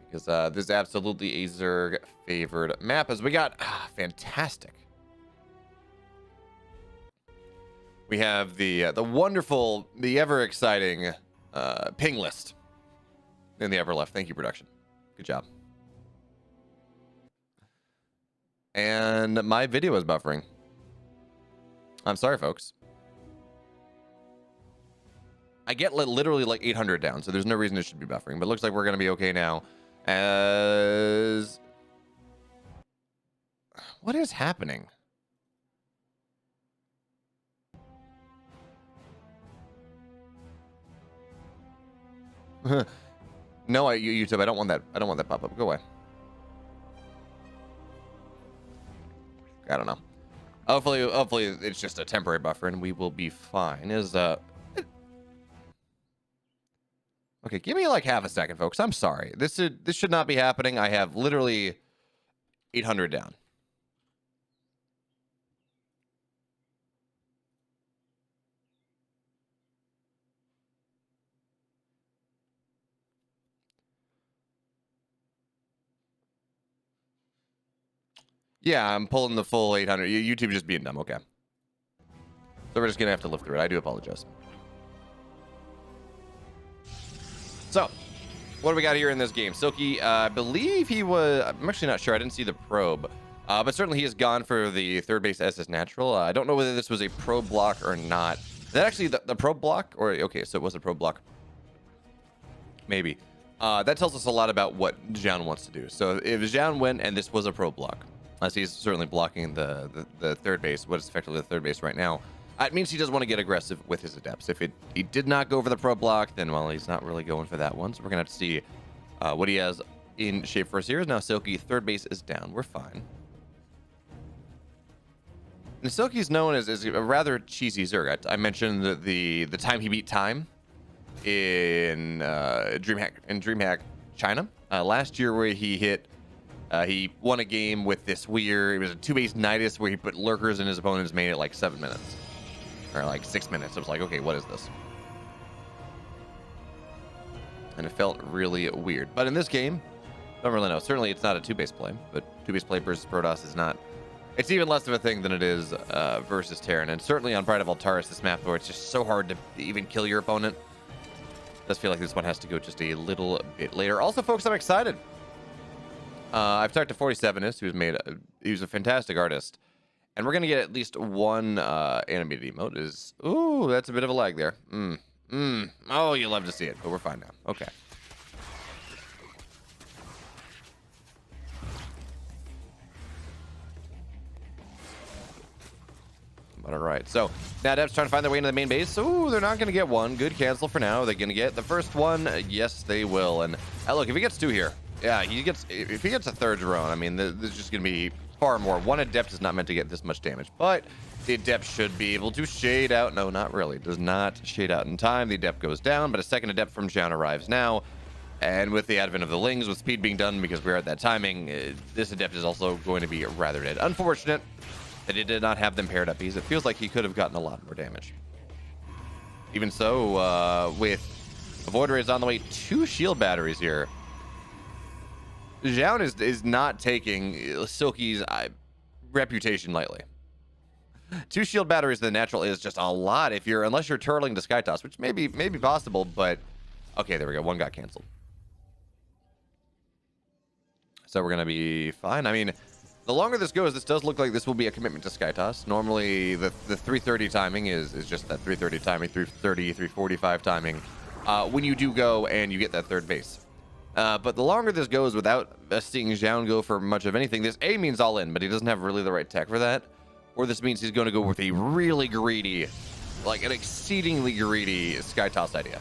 because this is absolutely a Zerg favored map. As we got fantastic. We have the wonderful, the ever exciting ping list in the upper left. Thank you, production. Good job. And my video is buffering. I'm sorry, folks. I get literally like 800 down, so there's no reason it should be buffering. But it looks like we're going to be okay now. As... What is happening? No, YouTube, I don't want that. I don't want that pop-up. Go away. I don't know. Hopefully it's just a temporary buffer and we will be fine. Okay, give me like half a second, folks. I'm sorry. This should not be happening. I have literally 800 down. Yeah, I'm pulling the full 800. YouTube just being dumb. Okay. So we're just going to have to live through it. I do apologize. So, what do we got here in this game? Silky, I believe he was... I'm actually not sure. I didn't see the probe. But certainly he has gone for the third base SS natural. I don't know whether this was a probe block or not. Is that actually the probe block? Or, okay, so it was a probe block. Maybe. That tells us a lot about what Zoun wants to do. So if Zoun went and this was a probe block, as he's certainly blocking the third base, what is effectively the third base right now, it means he does want to get aggressive with his adepts. If he did not go for the probe block, then, well, he's not really going for that one. So we're going to have to see what he has in shape for us here. Now Silky, third base is down. We're fine. And Silky's known as a rather cheesy Zerg. I mentioned the time he beat time in DreamHack China last year, where he hit he won a game with this weird, it was a 2-base Nidus where he put lurkers in his opponent's main at like 7 minutes or like 6 minutes. It was like, okay, what is this? And it felt really weird. But in this game, don't really know. Certainly it's not a 2-base play, but 2-base play versus Protoss is not, it's even less of a thing than it is versus Terran. And certainly on Pride of Altaris, this map where it's just so hard to even kill your opponent, does feel like this one has to go just a little bit later. Also, folks, I'm excited. I've talked to 47ist, he was a fantastic artist, and we're gonna get at least one animated emote. Ooh, that's a bit of a lag there. Oh, you love to see it, but we're fine now. Okay. But all right, so now Adepts trying to find their way into the main base. Ooh, they're not gonna get one. Good cancel for now. They're gonna get the first one. Yes, they will. And look, if he gets two here. Yeah, if he gets a third drone, I mean, this is just going to be far more. One Adept is not meant to get this much damage, but the Adept should be able to shade out. No, not really. Does not shade out in time. The Adept goes down, but a second Adept from Zoun arrives now. And with the advent of the Lings, with speed being done because we're at that timing, this Adept is also going to be rather dead. Unfortunate that he did not have them paired up, because it feels like he could have gotten a lot more damage. Even so, with Avoid Rays on the way, 2 shield batteries here. Zoun is not taking Silky's reputation lightly. 2 shield batteries, the natural is just a lot unless you're turtling to Sky Toss, which may be possible, but okay, there we go. One got canceled. So we're gonna be fine. I mean, the longer this goes, this does look like this will be a commitment to Sky Toss. Normally the 330 timing is just that 330 timing, 330, 345 timing when you do go and you get that third base. But the longer this goes without seeing Zoun go for much of anything, this A means all in, but he doesn't have really the right tech for that. Or this means he's going to go with a really greedy, like an exceedingly greedy Sky Toss idea.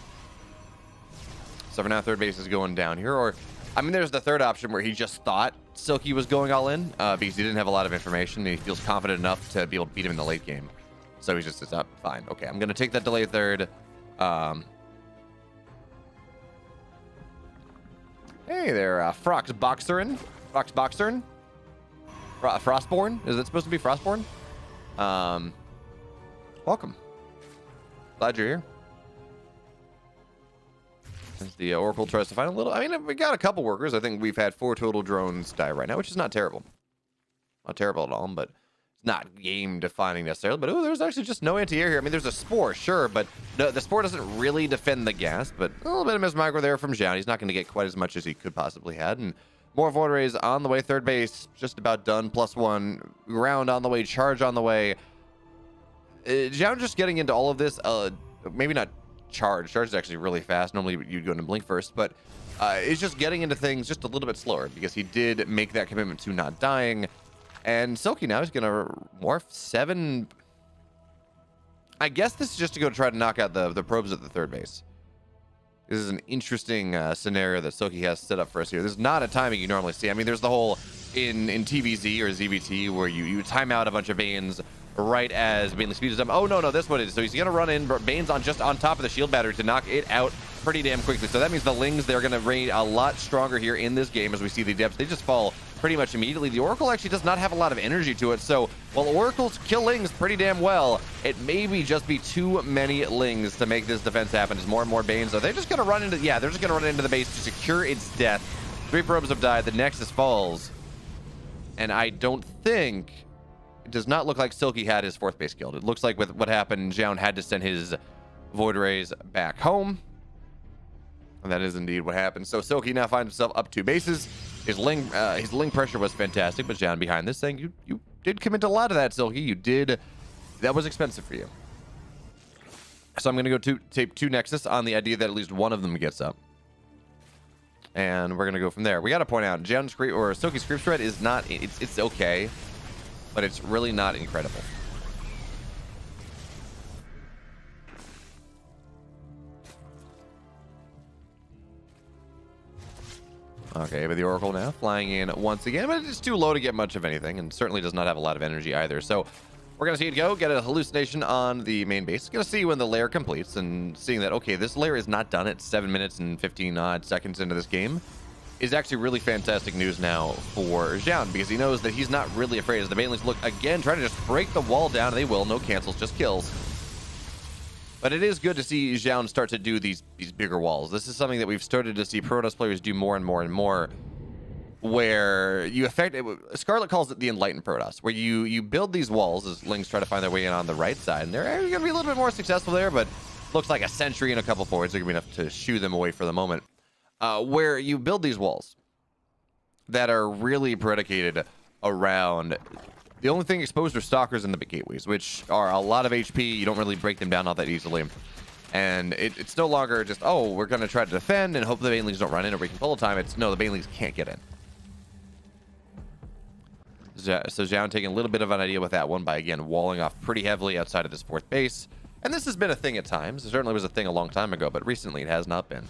So for now, third base is going down here. Or, I mean, there's the third option where he just thought Silky was going all in because he didn't have a lot of information. And he feels confident enough to be able to beat him in the late game. So he's just, it's not fine. Okay, I'm going to take that delayed third. Hey there, Frostborn? Frostborn? Is it supposed to be Frostborn? Welcome. Glad you're here. As the Oracle tries to find a little... I mean, we got a couple workers. I think we've had 4 total drones die right now, which is not terrible. Not terrible at all, but it's not game defining necessarily. But, oh, there's actually just no anti-air here. I mean, there's a Spore, sure, but no, the Spore doesn't really defend the gas. But a little bit of mismicro there from Zoun. He's not going to get quite as much as he could possibly had. And more Void Rays on the way. Third base, just about done. +1. Round on the way. Charge on the way. Zoun just getting into all of this. Maybe not charge. Charge is actually really fast. Normally you'd go into blink first, but it's just getting into things just a little bit slower because he did make that commitment to not dying. And Silky now is going to morph 7. I guess this is just to go try to knock out the probes at the third base. This is an interesting scenario that Silky has set up for us here. There's not a timing you normally see. I mean, there's the whole in TVZ or ZBT where you time out a bunch of Banes right as Baneley speed is up. Oh, no, that's what it is. So he's going to run in, Bane's just on top of the shield battery to knock it out pretty damn quickly. So that means the Lings, they're going to reign a lot stronger here in this game as we see the depths. They just fall pretty much immediately. The Oracle actually does not have a lot of energy to it. So while Oracles kill Lings pretty damn well, it maybe just be too many Lings to make this defense happen as more and more Banes. So they're just going to run into, they're just going to run into the base to secure its death. 3 probes have died. The Nexus falls. And I don't think... It does not look like Silky had his 4th base killed. It looks like with what happened, Zoun had to send his Void Rays back home. And that is indeed what happened. So Silky now finds himself up 2 bases. His ling pressure was fantastic, but Zoun behind this thing, you did commit a lot of that, Silky. You did. That was expensive for you. So I'm going to go tape 2 Nexus on the idea that at least one of them gets up. And we're going to go from there. We got to point out, Zoun's Silky's creep spread is not, it's okay, but it's really not incredible. Okay, but the Oracle now flying in once again, but it's too low to get much of anything, and certainly does not have a lot of energy either. So we're going to see it go, get a hallucination on the main base. Going to see when the layer completes, and seeing that, okay, this layer is not done at 7 minutes and 15 odd seconds into this game is actually really fantastic news now for Zoun, because he knows that he's not really afraid as the Banelings look again, trying to just break the wall down. They will, no cancels, just kills. But it is good to see Zoun start to do these bigger walls. This is something that we've started to see Protoss players do more and more and more, where you Scarlet calls it the Enlightened Protoss, where you build these walls as Lings try to find their way in on the right side, and they're going to be a little bit more successful there, but looks like a sentry and a couple forwards are going to be enough to shoo them away for the moment. Where you build these walls that are really predicated around the only thing exposed are stalkers and the big gateways, which are a lot of HP. You don't really break them down all that easily. And it's no longer just, oh, we're going to try to defend and hope the Banelings don't run in or we can pull time. It's, no, the Banelings can't get in. So Zoun taking a little bit of an idea with that one by, again, walling off pretty heavily outside of this 4th base. And this has been a thing at times. It certainly was a thing a long time ago, but recently it has not been.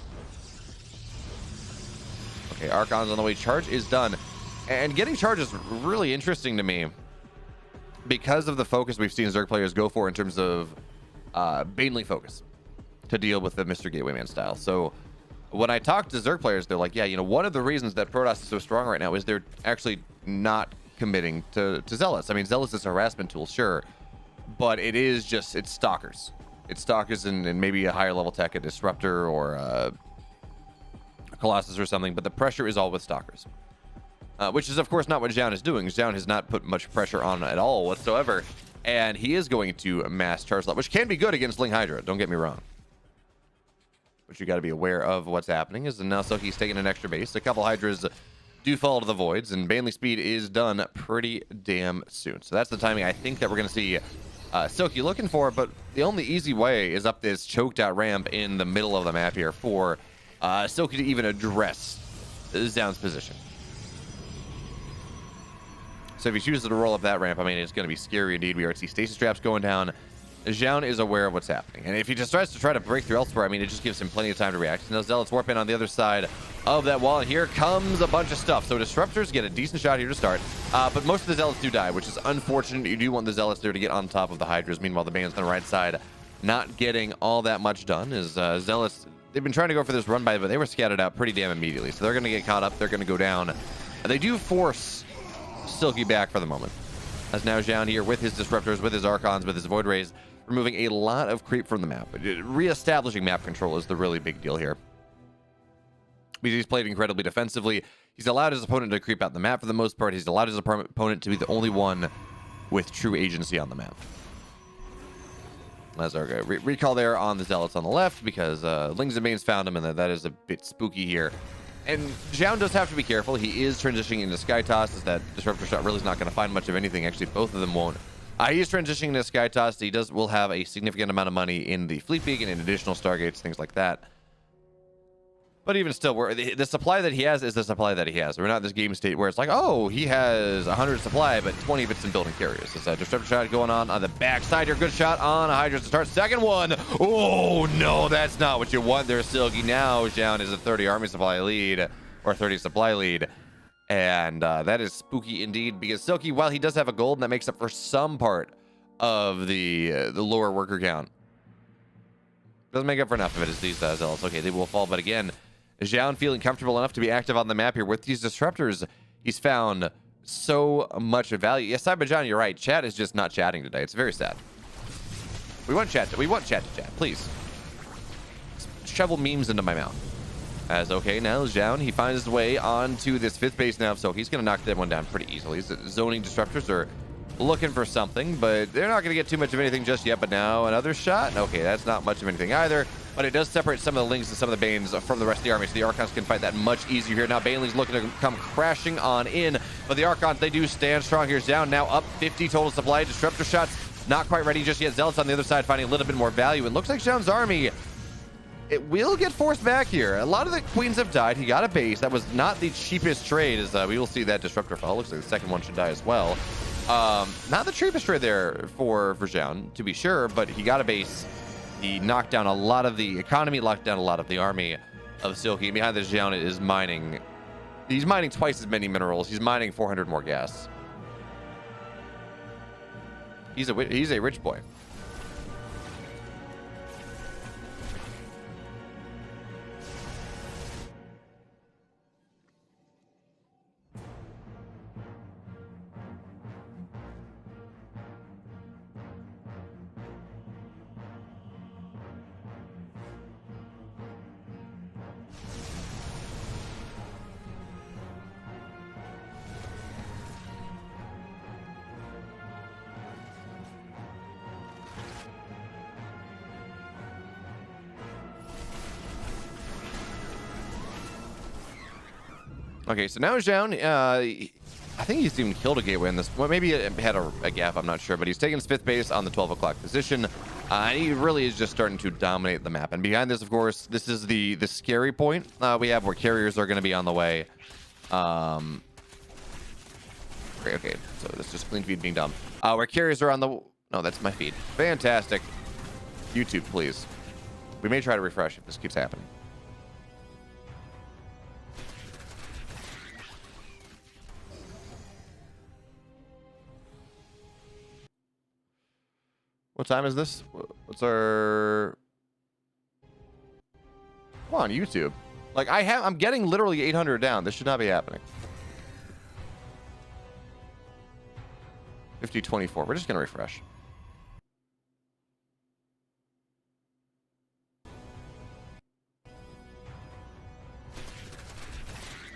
Okay, Archon's on the way. Charge is done. And getting charge is really interesting to me because of the focus we've seen Zerg players go for in terms of Baneling focus to deal with the Mr. Gateway Man style. So when I talk to Zerg players, they're like, yeah, you know, one of the reasons that Protoss is so strong right now is they're actually not committing to Zealots. I mean, Zealots is a harassment tool, sure, but it's Stalkers. It's Stalkers and maybe a higher level tech, a Disruptor or a Colossus or something, but the pressure is all with Stalkers. Which is, of course, not what Zoun is doing. Zoun has not put much pressure on at all whatsoever, and he is going to mass charge slot, which can be good against Ling Hydra, don't get me wrong. But you got to be aware of what's happening, is now Silky's taking an extra base. A couple Hydras do fall to the voids, and Baneley speed is done pretty damn soon. So that's the timing I think that we're going to see Silky looking for, but the only easy way is up this choked out ramp in the middle of the map here for Silky to even address Zoun's position. So if he chooses to roll up that ramp, I mean, it's going to be scary indeed. We already see stasis traps going down. Zoun is aware of what's happening. And if he just tries to try to break through elsewhere, I mean, it just gives him plenty of time to react. Now Zealots warp in on the other side of that wall, and here comes a bunch of stuff. So Disruptors get a decent shot here to start, but most of the Zealots do die, which is unfortunate. You do want the Zealots there to get on top of the Hydras. Meanwhile, the Bands on the right side not getting all that much done as Zealots, they've been trying to go for this run by, but they were scattered out pretty damn immediately. So they're going to get caught up. They're going to go down. They do force Silky back for the moment, as now Zoun here with his Disruptors, with his Archons, with his Void Rays, removing a lot of creep from the map. Re-establishing map control is the really big deal here. because he's played incredibly defensively. He's allowed his opponent to creep out the map for the most part. He's allowed his opponent to be the only one with true agency on the map. As our recall there on the Zealots on the left, because Lings and Banes found him, and that is a bit spooky here. And Zoun does have to be careful. He is transitioning into Sky Toss, as that Disruptor Shot really is not going to find much of anything. Actually, both of them won't. He is transitioning into Sky Toss. He will have a significant amount of money in the Fleet Peak and in additional Stargates, things like that. But even still, the supply that he has is the supply that he has. We're not in this game state where it's like, oh, he has 100 supply, but 20 of it's in building carriers. It's a Disruptor Shot going on the backside here. Good shot on Hydra to start. Second one. Oh, no, that's not what you want there, Silky. Now Zoun is a 30 army supply lead, or 30 supply lead. And that is spooky indeed, because Silky, while he does have a gold, and that makes up for some part of the lower worker count, doesn't make up for enough of it as these Zealots. Okay, they will fall, but again, Zoun feeling comfortable enough to be active on the map here with these disruptors. He's found so much value. Yes, Cyberjohn, you're right. Chat is just not chatting today. It's very sad. We want chat to chat, please. Shovel memes into my mouth. As okay, now Zoun, he finds his way onto this 5th base now, so he's going to knock that one down pretty easily. Zoning disruptors are looking for something, but they're not going to get too much of anything just yet. But now another shot. Okay, that's not much of anything either. But it does separate some of the Lings and some of the Banes from the rest of the army, so the Archons can fight that much easier here. Now Baneling's looking to come crashing on in, but the Archons, they do stand strong here. Zoun now up 50 total supply. Disruptor shots not quite ready just yet. Zealots on the other side finding a little bit more value. It looks like Zoun's army, it will get forced back here. A lot of the Queens have died. He got a base. That was not the cheapest trade, as we will see that Disruptor fall. Looks like the second one should die as well. Not the cheapest trade there for Zoun, to be sure, but he got a base. He knocked down a lot of the economy, locked down a lot of the army of Silky. And behind this, Zoun is mining. He's mining twice as many minerals. He's mining 400 more gas. He's a rich boy. Okay, so now Zoun, I think he's even killed a gateway in this. Well, maybe it had a gap, I'm not sure, but he's taking his 5th base on the 12 o'clock position. And he really is just starting to dominate the map. And behind this, of course, this is the scary point we have where carriers are going to be on the way. Okay, so this is just clean feed being dumb. Where carriers are on the... No, that's my feed. Fantastic. YouTube, please. We may try to refresh if this keeps happening. What time is this? What's our... Come on, YouTube. Like, I'm getting literally 800 down. This should not be happening. 5024. We're just going to refresh.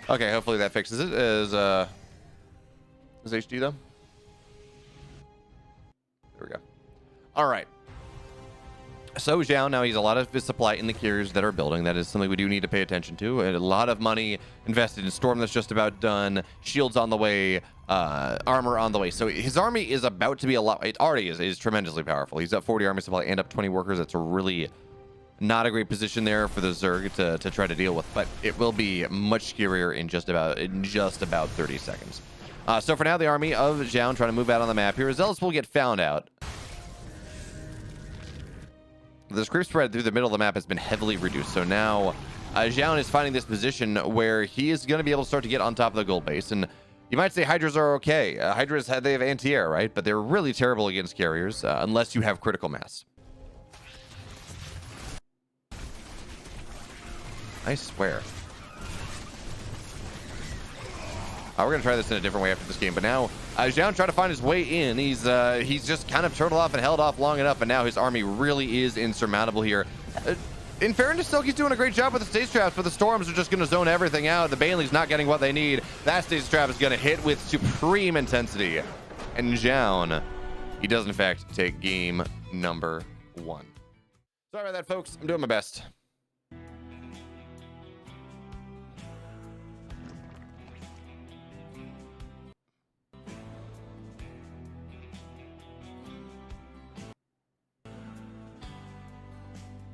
Okay, hopefully that fixes it. Is HD though? There we go. All right. So Zoun, now he's a lot of his supply in the carriers that are building. That is something we do need to pay attention to. And a lot of money invested in Storm that's just about done. Shields on the way. Armor on the way. So his army is about to be a lot. It already is tremendously powerful. He's up 40 army supply and up 20 workers. That's a really not a great position there for the Zerg to try to deal with. But it will be much scarier in just about 30 seconds. So for now, the army of Zoun trying to move out on the map here. Zealots will get found out. The creep spread through the middle of the map has been heavily reduced. So now Zoun is finding this position where he is going to be able to start to get on top of the gold base. And you might say Hydras are okay. Hydras, they have anti-air, right? But they're really terrible against carriers unless you have critical mass. I swear. We're going to try this in a different way after this game. But now Zoun trying to find his way in. He's just kind of turtled off and held off long enough. And now his army really is insurmountable here. in fairness, Silky's doing a great job with the stage traps, but the storms are just going to zone everything out. The Baneling's not getting what they need. That stage trap is going to hit with supreme intensity. And Zoun, he does in fact take game number 1. Sorry about that, folks. I'm doing my best.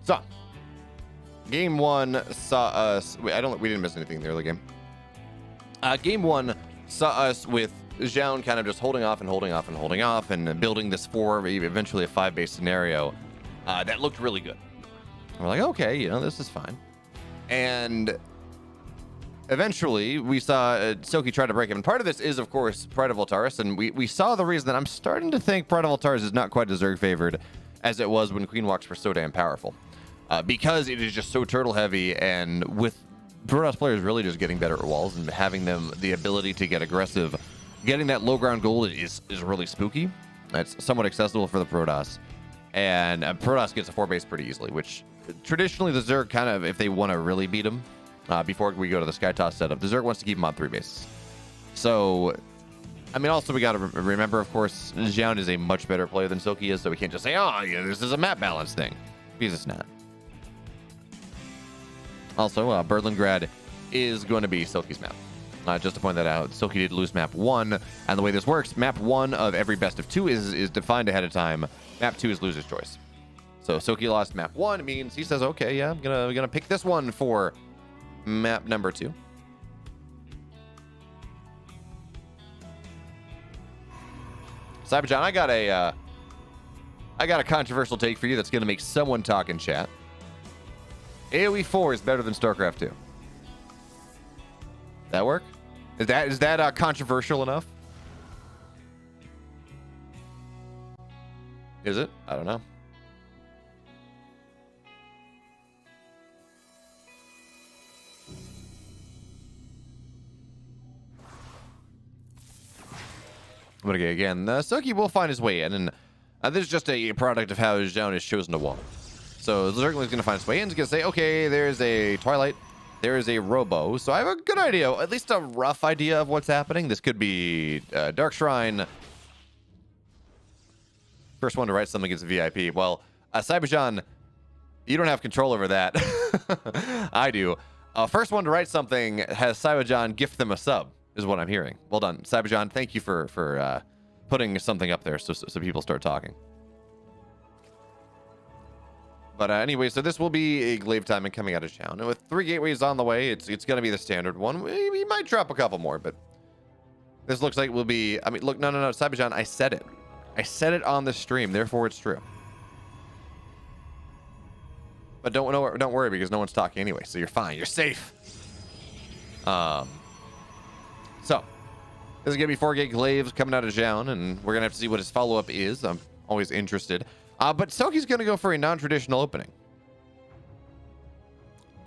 So, game 1 saw us. We didn't miss anything in the early game. Game 1 saw us with Zoun kind of just holding off and building this 4, eventually a 5 base scenario that looked really good. We're like, okay, this is fine. And eventually we saw Silky try to break him. And part of this is, of course, Pride of Altaris. And we saw the reason that I'm starting to think Pride of Altaris is not quite as Zerg favored as it was when Queen Walks were so damn powerful. Because it is just so turtle heavy, and with Protoss players really just getting better at walls and having them the ability to get aggressive, getting that low ground gold is really spooky. It's somewhat accessible for the Protoss. And Protoss gets a 4 base pretty easily, which traditionally the Zerg kind of, if they want to really beat them, before we go to the Skytoss setup, the Zerg wants to keep them on 3 bases. So, I mean, also we got to remember, of course, Zoun is a much better player than Silky is, so we can't just say, oh, yeah, this is a map balance thing, because it's not. Also, Berlingrad is going to be Silky's map. Just to point that out, Silky did lose map 1, and the way this works, map 1 of every best of 2 is defined ahead of time. Map 2 is loser's choice. So Silky lost map 1, means he says, okay, yeah, I'm gonna pick this one for map number 2. Cyberjohn, I got a controversial take for you that's gonna make someone talk in chat. AoE 4 is better than StarCraft 2. That work? Is that controversial enough? Is it? I don't know. But again, Silky will find his way in, and this is just a product of how Zoun has chosen to walk. So certainly he's going to find his way in. He's going to say, okay, there's a Twilight, there is a Robo, so I have a good idea, at least a rough idea of what's happening. This could be Dark Shrine. First one to write something against VIP. Well, Cyberjohn, you don't have control over that. I do. First one to write something has Cyberjohn gift them a sub, is what I'm hearing. Well done, Cyberjohn. Thank you for putting something up there so people start talking. But anyway, so this will be a glaive timing coming out of town. And with 3 gateways on the way, it's going to be the standard one. We might drop a couple more, but this looks like will be... I mean, look, no, Cyberjohn, I said it. I said it on the stream, therefore it's true. But don't worry, because no one's talking anyway, so you're fine. You're safe. So, this is going to be 4 gate glaives coming out of Zoun, and we're going to have to see what his follow-up is. I'm always interested. But Silky's going to go for a non-traditional opening.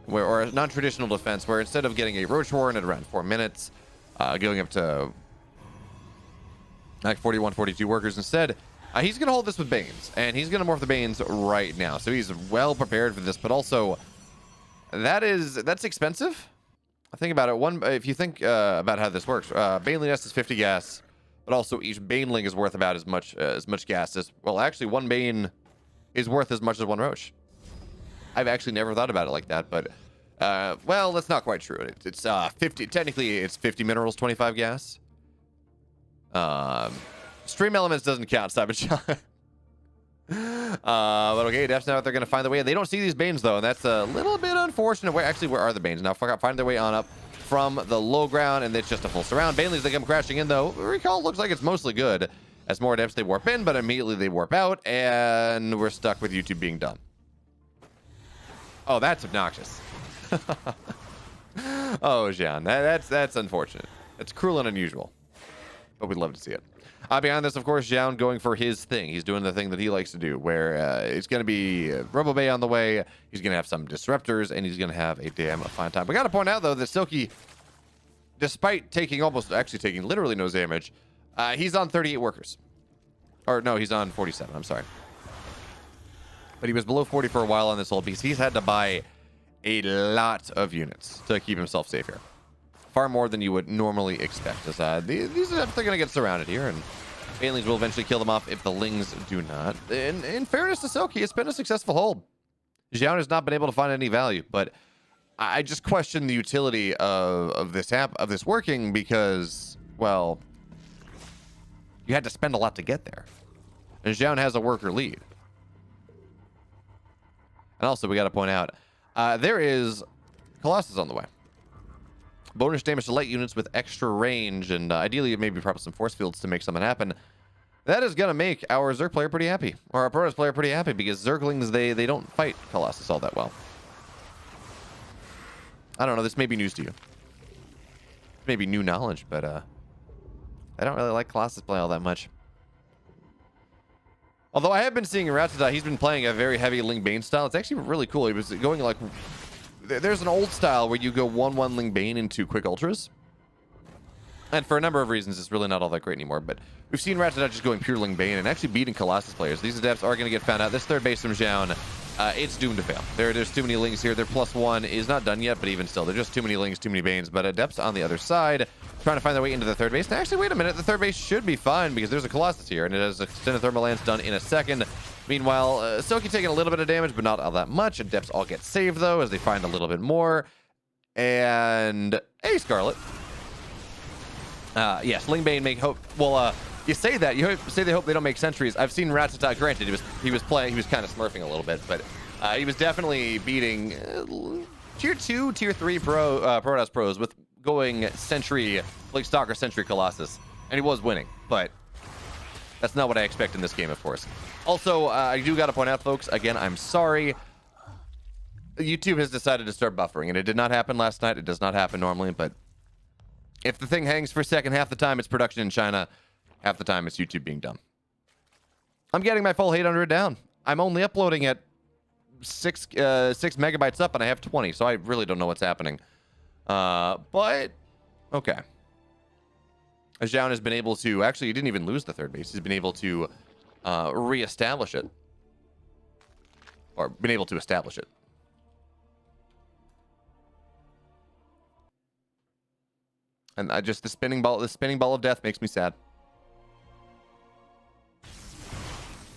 Or a non-traditional defense, where instead of getting a Roach Warren at around 4 minutes, going up to like 41, 42 workers instead, he's going to hold this with Banes. And he's going to morph the Banes right now. So he's well prepared for this, but also that's expensive. Think about it. If you think about how this works, Baneling Nest is 50 gas. But also each Baneling is worth about as much gas as... Well, actually, 1 Bane is worth as much as 1 Roach. I've actually never thought about it like that, but... well, that's not quite true. It's 50... Technically, it's 50 minerals, 25 gas. Stream elements doesn't count, Cybershot. But okay, Def's now they're going to find their way. They don't see these Banes, though, and that's a little bit unfortunate. Where are the Banes? Now, find their way on up from the low ground, and it's just a full surround. Banelings, they come crashing in, though. Recall looks like it's mostly good. As more Defs, they warp in, but immediately they warp out, and we're stuck with YouTube being done. Oh, that's obnoxious. Oh, Jean, that's unfortunate. It's cruel and unusual, but we'd love to see it. Behind this, of course, Zoun going for his thing. He's doing the thing that he likes to do, where it's going to be Robo Bay on the way. He's going to have some disruptors, and he's going to have a damn fine time. We got to point out, though, that Silky, despite taking literally no damage, he's on 38 workers. Or no, he's on 47. I'm sorry. But he was below 40 for a while on this whole piece. He's had to buy a lot of units to keep himself safe here. Far more than you would normally expect. As these are going to get surrounded here, and Banelings will eventually kill them off if the Lings do not. In fairness to Silky, it's been a successful hold. Zoun has not been able to find any value, but I just question the utility of this working because, well, you had to spend a lot to get there. And Zoun has a worker lead. And also, we got to point out, there is Colossus on the way. Bonus damage to light units with extra range, and ideally maybe probably some force fields to make something happen. That is going to make our Zerg player pretty happy, or our Protoss player pretty happy, because Zerglings, they don't fight Colossus all that well. I don't know, this may be news to you. Maybe new knowledge, but I don't really like Colossus play all that much. Although I have been seeing Ratata, he's been playing a very heavy Ling Bane style. It's actually really cool. He was going like... There's an old style where you go 1-1 Ling Bane into quick ultras. And for a number of reasons, it's really not all that great anymore. But we've seen Ratata just going pure Ling Bane and actually beating Colossus players. These adepts are going to get found out. This third base from Zoun, it's doomed to fail. There's too many Lings here. Their +1 is not done yet, but even still, there's just too many Lings, too many Banes. But adepts on the other side trying to find their way into the third base. And actually, wait a minute. The third base should be fine because there's a Colossus here, and it has extended thermal lance done in a second. Meanwhile, Silky taking a little bit of damage, but not all that much. Adepts all get saved, though, as they find a little bit more. And hey, Scarlet. Yes, Ling Bane make hope. Well, you say that. You say they hope they don't make sentries. I've seen Ratata. Granted, he was playing. He was kind of smurfing a little bit, but he was definitely beating tier 2, tier 3 Protoss pros with going sentry, like Stalker sentry Colossus, and he was winning. But that's not what I expect in this game, of course. Also, I do got to point out, folks. Again, I'm sorry. YouTube has decided to start buffering, and it did not happen last night. It does not happen normally, but if the thing hangs for a second, half the time it's production in China, half the time it's YouTube being dumb. I'm getting my full 800 down. I'm only uploading at 6 megabytes up, and I have 20, so I really don't know what's happening. But okay. Zoun has been able to actually, he didn't even lose the third base. He's been able to reestablish it, or been able to establish it. And I just the spinning ball of death makes me sad.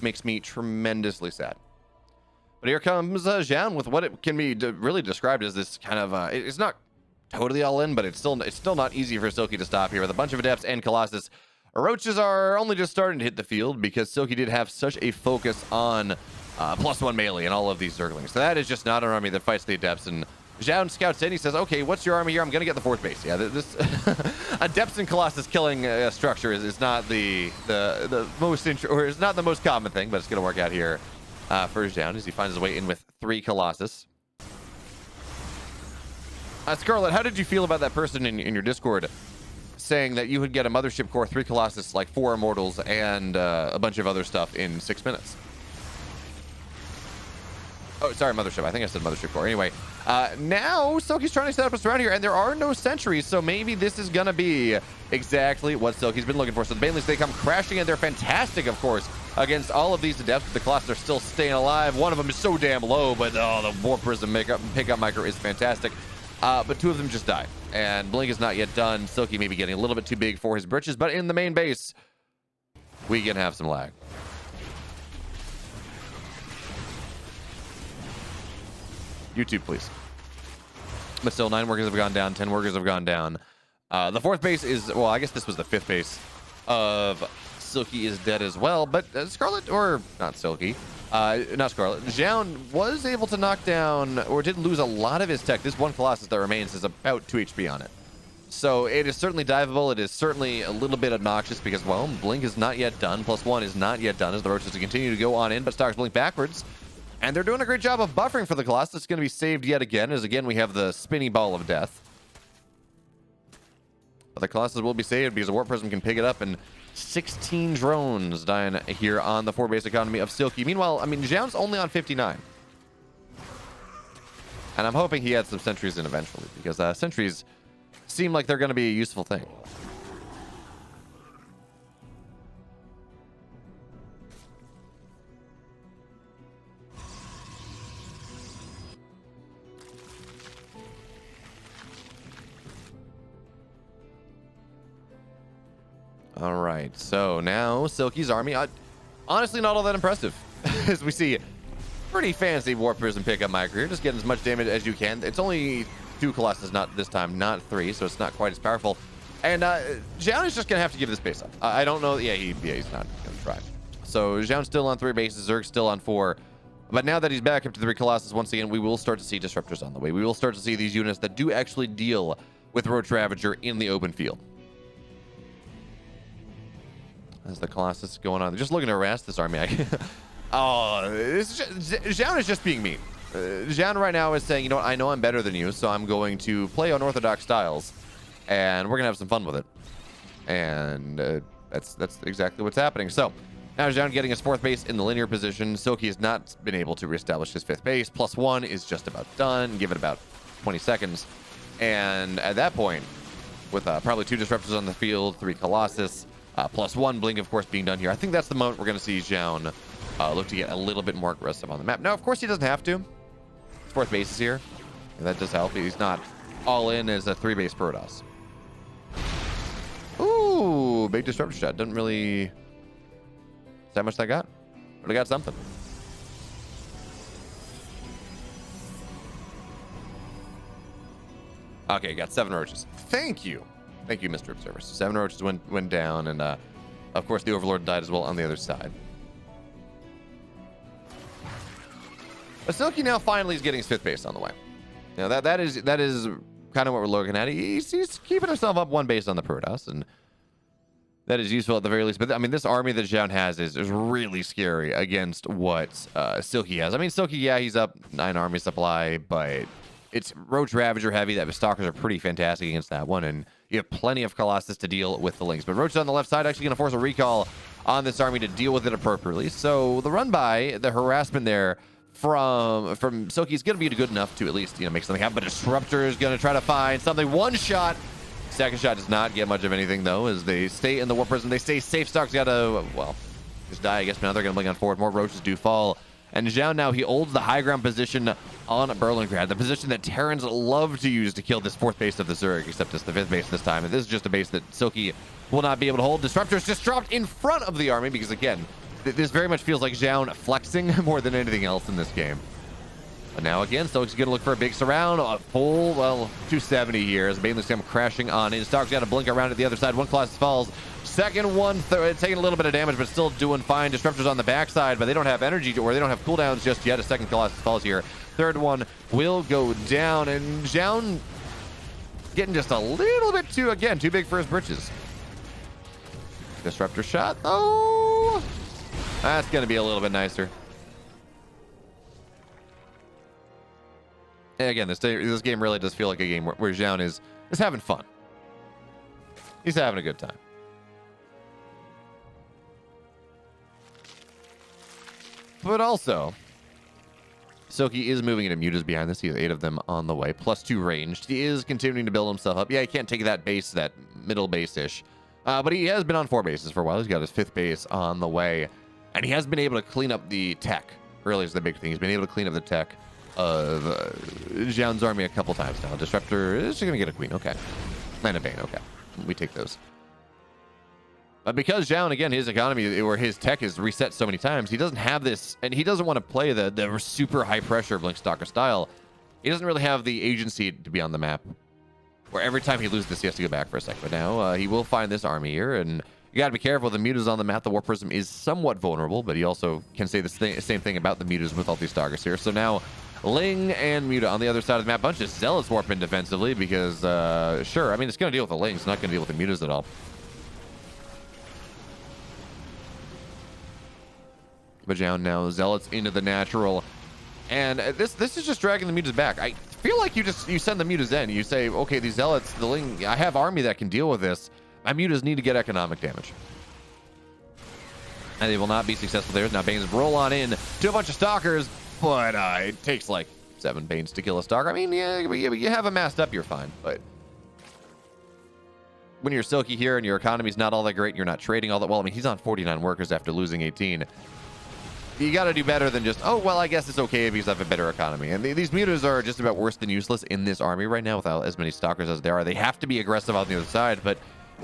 Makes me tremendously sad. But here comes Zoun with what it can be really described as this kind of it's not totally all in, but it's still not easy for Silky to stop here with a bunch of adepts and Colossus. Roaches are only just starting to hit the field because Silky did have such a focus on +1 melee and all of these Zerglings. So that is just not an army that fights the adepts. And Zoun scouts in. He says, "Okay, what's your army here? I'm going to get the fourth base." Yeah, this adepts and Colossus killing structure is not the most or is not the most common thing, but it's going to work out here for Zoun as he finds his way in with 3 Colossus. Scarlet, how did you feel about that person in your Discord saying that you would get a Mothership Core, 3 Colossus, like 4 Immortals, and a bunch of other stuff in 6 minutes? Oh, sorry, Mothership. I think I said Mothership Core. Anyway, now Silky's trying to set up a surround here, and there are no sentries, so maybe this is going to be exactly what Silky's been looking for. So the Banelings, they come crashing in. They're fantastic, of course, against all of these adepts. The Colossus are still staying alive. One of them is so damn low, but the Warp Prism pickup micro is fantastic. But 2 of them just died, and Blink is not yet done. Silky may be getting a little bit too big for his britches, but in the main base, we can have some lag. YouTube, please. But still, 9 workers have gone down, 10 workers have gone down. The 4th base is, well, I guess this was the 5th base of Silky is dead as well, but Scarlet, or not Silky, not Scarlet, Zoun was able to knock down, or did lose a lot of his tech. This 1 Colossus that remains has about 2 HP on it. So it is certainly diveable. It is certainly a little bit obnoxious because, well, Blink is not yet done. +1 is not yet done as the Roaches continue to go on in, but Stars blink backwards. And they're doing a great job of buffering for the Colossus. It's going to be saved yet again, as again we have the spinning ball of death. But the Colossus will be saved because the Warp Prism can pick it up, and 16 drones dying here on the 4-base economy of Silky. Meanwhile, I mean, Zoun's only on 59. And I'm hoping he adds some sentries in eventually, because sentries seem like they're going to be a useful thing. All right, so now Silky's army, honestly not all that impressive. As we see, pretty fancy Warp Prism pickup micro here, just getting as much damage as you can. It's only 2 Colossus, not this time, not 3, so it's not quite as powerful. And Zoun is just gonna have to give this base up. I don't know. Yeah, he's not gonna try. So Zoun's still on 3 bases, Zerg's still on 4. But now that he's back up to 3 Colossus once again, we will start to see disruptors on the way. We will start to see these units that do actually deal with Roach Ravager in the open field. As the Colossus going on, they're just looking to harass this army. Zoun is just being mean. Zoun right now is saying, you know what, I know I'm better than you, so I'm going to play unorthodox styles, and we're gonna have some fun with it. And that's exactly what's happening. So now Zoun getting his 4th base in the linear position. Silky has not been able to reestablish his 5th base. +1 is just about done. Give it about 20 seconds. And at that point, with probably 2 disruptors on the field, 3 Colossus, +1 blink, of course, being done here, I think that's the moment we're going to see Zoun look to get a little bit more aggressive on the map. Now, of course, he doesn't have to. His 4th base is here, and that does help. He's not all in as a 3-base Protoss. Ooh, big disruptor shot. Doesn't really... Is that much that got? But I got something. Okay, got 7 roaches. Thank you. Thank you, Mr. Observer. So 7 roaches went down, and of course the Overlord died as well on the other side. But Silky now finally is getting his 5th base on the way. Now that is kind of what we're looking at. He's keeping himself up 1 base on the Protoss, and that is useful at the very least. But I mean, this army that Zoun has is really scary against what Silky has. I mean, Silky, yeah, he's up 9 army supply, but it's Roach Ravager heavy. That Stalkers are pretty fantastic against that one, and you have plenty of Colossus to deal with the Lynx. But Roach on the left side actually going to force a recall on this army to deal with it appropriately. So the run by, the harassment there from Silky is going to be good enough to at least, you know, make something happen. But Disruptor is going to try to find something. 1 shot. 2nd shot does not get much of anything, though, as they stay in the Warp Prism. They stay safe. Stalk's got to, well, just die, I guess. Now they're going to blink on forward. More Roaches do fall. And Zoun now, he holds the high ground position on Berlingrad, the position that Terrans love to use to kill this 4th base of the Zerg, except it's the 5th base this time. And this is just a base that Silky will not be able to hold. Disruptor's just dropped in front of the army because, again, this very much feels like Zoun flexing more than anything else in this game. But now again, Silky's going to look for a big surround, a full, well, 270 here as Banelig's come crashing on in. Stark's got to blink around at the other side. 1 Colossus falls. 2nd one, taking a little bit of damage, but still doing fine. Disruptors on the backside, but they don't have energy or they don't have cooldowns just yet. A 2nd Colossus falls here. 3rd one will go down, and Zoun getting just a little bit too big for his britches. Disruptor shot. Oh, that's going to be a little bit nicer. And again, this game really does feel like a game where Zoun is having fun. He's having a good time. But also, Silky is moving into mutas behind this. He has 8 of them on the way, +2 ranged. He is continuing to build himself up. Yeah, he can't take that base, that middle base-ish. But he has been on 4 bases for a while. He's got his 5th base on the way. And he has been able to clean up the tech. Really is the big thing. He's been able to clean up the tech of Zoun's army a couple times now. Disruptor is going to get a queen. Okay. And a Bane. Okay. We take those. But because Zoun, again, his economy or his tech is reset so many times, he doesn't have this, and he doesn't want to play the super high pressure Blink Stalker style. He doesn't really have the agency to be on the map, where every time he loses this, he has to go back for a second. But now he will find this army here, and you got to be careful. The mutas on the map, the Warp Prism is somewhat vulnerable, but he also can say the same thing about the mutas with all these Stalkers here. So now Ling and Muta on the other side of the map. Bunch of Zealots warp in defensively because, sure, I mean, it's going to deal with the Lings. It's not going to deal with the mutas at all. But down now, Zealots into the natural. And this is just dragging the mutas back. I feel like you send the mutas in. You say, okay, these Zealots, the Ling, I have army that can deal with this. My mutas need to get economic damage. And they will not be successful there. Now Banes roll on in to a bunch of Stalkers, but it takes like 7 Banes to kill a Stalker. I mean, yeah, you have them masked up, you're fine. But when you're Silky here and your economy's not all that great, you're not trading all that well. I mean, he's on 49 workers after losing 18. You got to do better than just, oh, well, I guess it's okay if he's have a better economy. And these mutas are just about worse than useless in this army right now without as many Stalkers as there are. They have to be aggressive on the other side, but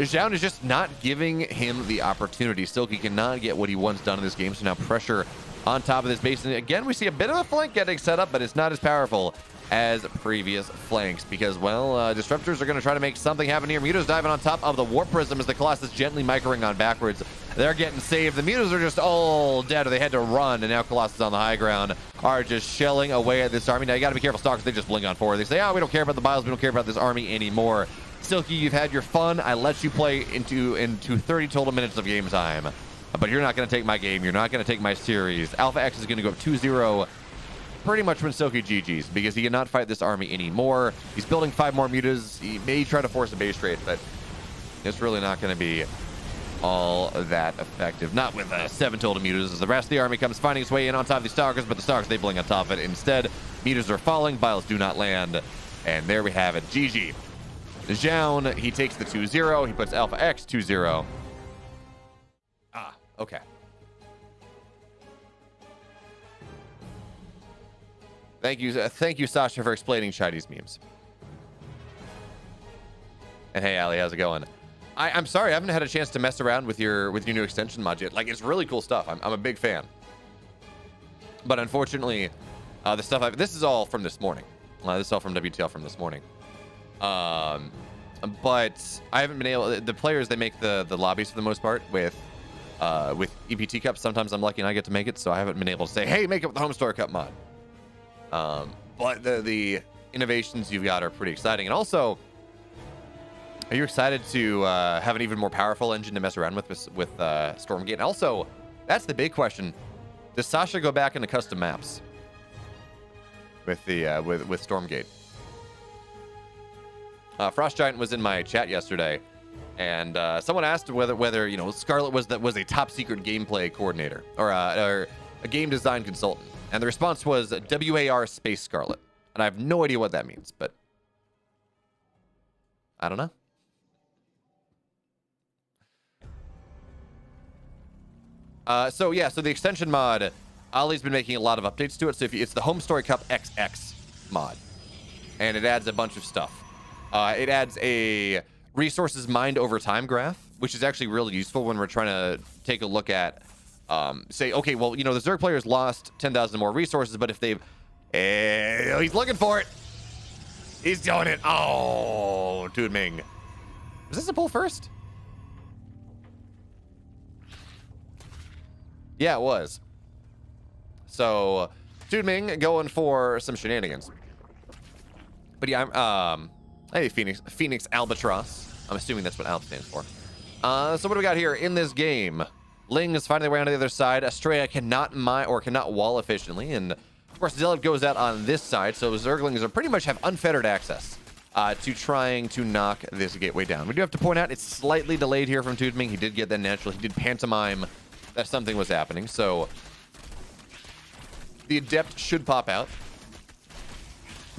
Zoun is just not giving him the opportunity. Silky cannot get what he wants done in this game, so now pressure on top of this base. And again, we see a bit of a flank getting set up, but it's not as powerful as previous flanks because, well, disruptors are going to try to make something happen here. Mutos diving on top of the warp prism as the Colossus gently microing on backwards. They're getting saved. The Mutos are just all dead, or they had to run, and now Colossus on the high ground are just shelling away at this army. Now you got to be careful, Stalkers. They just blink on forward. They say, oh, we don't care about the bios. We don't care about this army anymore. Silky, you've had your fun. I let you play into 30 total minutes of game time, but you're not going to take my game. You're not going to take my series. Alpha X is going to go up 2-0 pretty much when Silky GG's because he cannot fight this army anymore. He's building 5 more mutas. He may try to force a base trade, but it's really not going to be all that effective. Not with 7 total mutas as the rest of the army comes finding its way in on top of the Stalkers, but the Stalkers, they blink on top of it. Instead, mutas are falling. Biles do not land. And there we have it. GG. Zoun, he takes the 2-0. He puts Alpha X 2-0. Ah, okay. Thank you, Sasha, for explaining Chinese memes. And hey, Ali, how's it going? I'm sorry, I haven't had a chance to mess around with your new extension mod yet. Like, it's really cool stuff. I'm a big fan. But unfortunately, the stuff this is all from this morning. This is all from WTL from this morning. But I haven't been able. The players, they make the lobbies for the most part with EPT cups. Sometimes I'm lucky and I get to make it, so I haven't been able to say, hey, make it with the Home Store Cup mod. But the innovations you've got are pretty exciting. And also, are you excited to have an even more powerful engine to mess around with Stormgate? And also, that's the big question: does Sasha go back into custom maps with the with Stormgate? Frost Giant was in my chat yesterday, and someone asked whether Scarlet was a top secret gameplay coordinator or a game design consultant. And the response was WAR Space Scarlet. And I have no idea what that means, but I don't know. So the extension mod, Ollie's been making a lot of updates to it. So it's the Home Story Cup XX mod. And it adds a bunch of stuff. It adds a resources mined over time graph, which is actually really useful when we're trying to take a look at say, okay, well, the Zerg players lost 10,000 more resources, but if they've... he's looking for it. He's doing it. Oh, Toodming. Was this a pull first? Yeah, it was. So, Toodming going for some shenanigans. But yeah, hey, Phoenix Albatross. I'm assuming that's what Alp stands for. So what do we got here in this game? Ling is finding their way on the other side. Astrea cannot mine or cannot wall efficiently. And, of course, Zealot goes out on this side. So Zerglings are pretty much have unfettered access to trying to knock this gateway down. We do have to point out it's slightly delayed here from Toodming. He did get that natural. He did pantomime that something was happening. So the Adept should pop out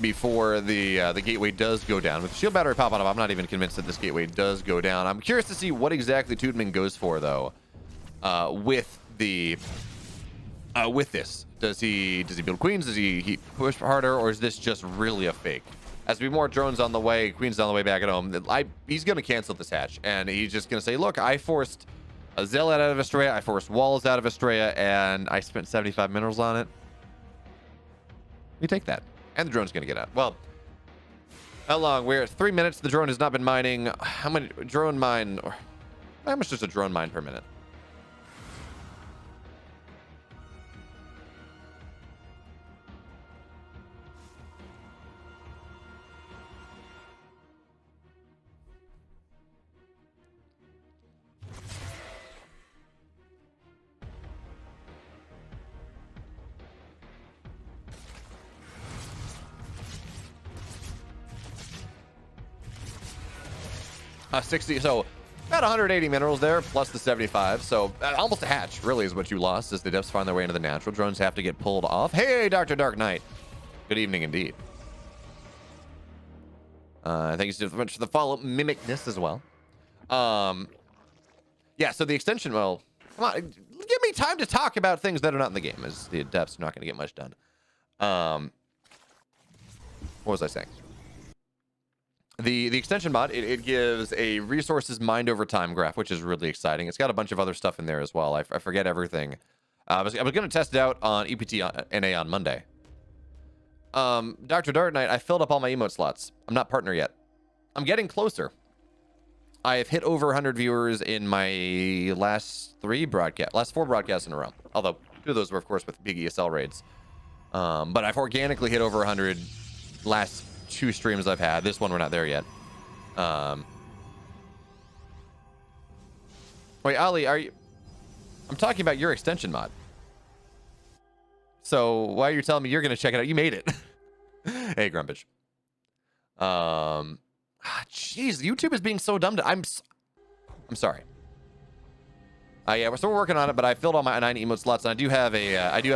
before the gateway does go down. With shield battery popping up, I'm not even convinced that this gateway does go down. I'm curious to see what exactly Toodming goes for, though. With this, does he build queens? Does he push harder, or is this just really a fake? As to be more drones on the way, queens on the way back at home. He's gonna cancel this hatch, and he's just gonna say, "Look, I forced a Zealot out of Astrea, I forced walls out of Astrea, and I spent 75 minerals on it. We take that, and the drone's gonna get out." Well, how long? We're at 3 minutes. The drone has not been mining. How many drone mine? Or how much does a drone mine per minute? $60, so about 180 minerals there, plus the 75, so almost a hatch, really, is what you lost as the Depths find their way into the natural. Drones have to get pulled off. Hey, Dr. Dark Knight. Good evening, indeed. Thank you so much for the follow, Mimicness, as well. Yeah, so the extension, well, come on, give me time to talk about things that are not in the game, as the Depths are not going to get much done. What was I saying? The extension mod, it gives a resources mined over time graph, which is really exciting. It's got a bunch of other stuff in there as well. I forget everything. I was going to test it out on EPT NA on Monday. Dr. Dart Knight, I filled up all my emote slots. I'm not partner yet. I'm getting closer. I have hit over 100 viewers in my last four broadcasts in a row. Although 2 of those were, of course, with big ESL raids. But I've organically hit over 100 last 2 streams I've had. This one, we're not there yet. Wait, Ali, are you... I'm talking about your extension mod. So why are you telling me you're going to check it out? You made it. Hey, Grumpage. Jeez, YouTube is being so dumb. I'm sorry. Yeah, we're still working on it, but I filled all my 9 emote slots, and I do have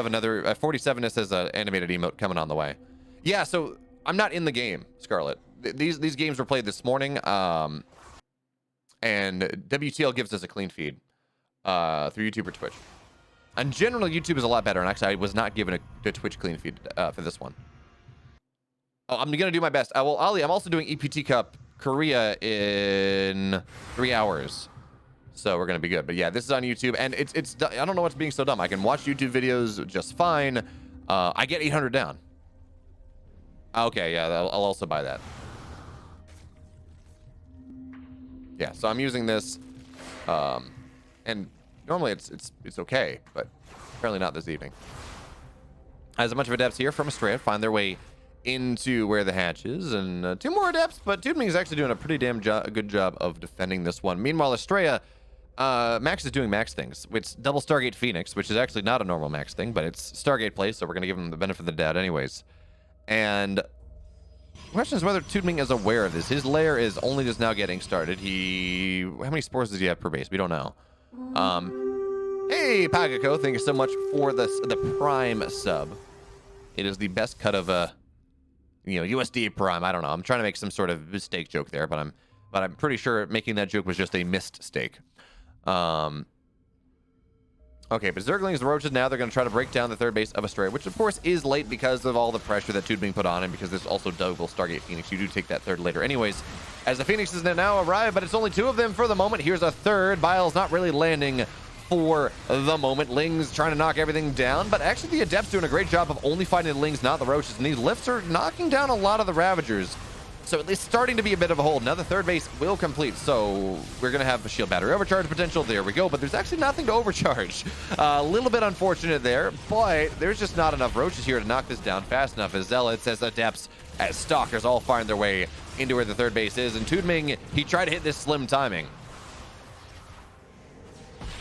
another 47. That says animated emote coming on the way. Yeah, so I'm not in the game, Scarlet. These games were played this morning, and WTL gives us a clean feed through YouTube or Twitch. And generally, YouTube is a lot better. And actually, I was not given a Twitch clean feed for this one. Oh, I'm gonna do my best. Well, Ali, I'm also doing EPT Cup Korea in 3 hours, so we're gonna be good. But yeah, this is on YouTube, and it's I don't know what's being so dumb. I can watch YouTube videos just fine. I get 800 down. Okay, yeah, I'll also buy that. Yeah, so I'm using this, and normally it's okay, but apparently not this evening. As a bunch of adepts here from Astrea find their way into where the hatch is, and 2 more adepts, but Toodming is actually doing a pretty damn good job of defending this one. Meanwhile, Astrea, Max is doing Max things. It's double Stargate Phoenix, which is actually not a normal Max thing, but it's Stargate play, so we're going to give him the benefit of the doubt anyways. And the question is whether Toodming is aware of this. His lair is only just now getting started. How many spores does he have per base? We don't know. Hey, Pagako, thank you so much for the Prime sub. It is the best cut of USD Prime. I don't know. I'm trying to make some sort of mistake joke there, but I'm pretty sure making that joke was just a missed steak. Okay, but Zerglings and Roaches now, they're going to try to break down the third base of Astrea, which of course is late because of all the pressure that Toodming put on, and because there's also double Stargate Phoenix. You do take that third later anyways. As the Phoenixes now arrive, but it's only 2 of them for the moment. Here's a third. Bile's not really landing for the moment. Ling's trying to knock everything down, but actually the Adept's doing a great job of only fighting the Lings, not the Roaches, and these lifts are knocking down a lot of the Ravagers. So at least starting to be a bit of a hold. Now the third base will complete, so we're going to have a shield battery overcharge potential. There we go, but there's actually nothing to overcharge. A little bit unfortunate there, but there's just not enough Roaches here to knock this down fast enough, as Zealots, as Adepts, as Stalkers all find their way into where the third base is. And Toodming, he tried to hit this slim timing.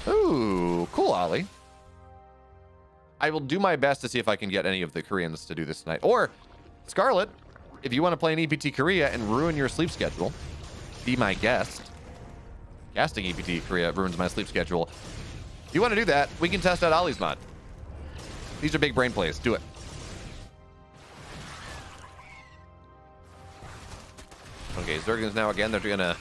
Ooh, cool, Ollie. I will do my best to see if I can get any of the Koreans to do this tonight. Or, Scarlet, if you want to play an EPT Korea and ruin your sleep schedule, be my guest. Casting EPT Korea ruins my sleep schedule. If you want to do that, we can test out Ollie's mod. These are big brain plays. Do it. Okay, Zergans now again. They're gonna.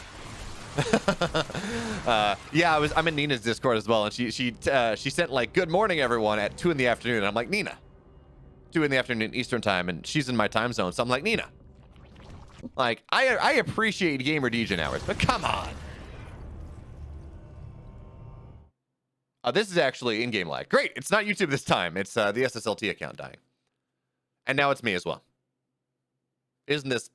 Yeah, I'm in Nina's Discord as well, and she sent like "Good morning, everyone" at 2 in the afternoon. And I'm like, Nina, 2 in the afternoon Eastern time, and she's in my time zone, so I'm like, Nina, like I appreciate gamer DJ hours, but come on. This is actually in-game lag. Great, it's not YouTube this time. It's the SSLT account dying, and now it's me as well. Isn't this?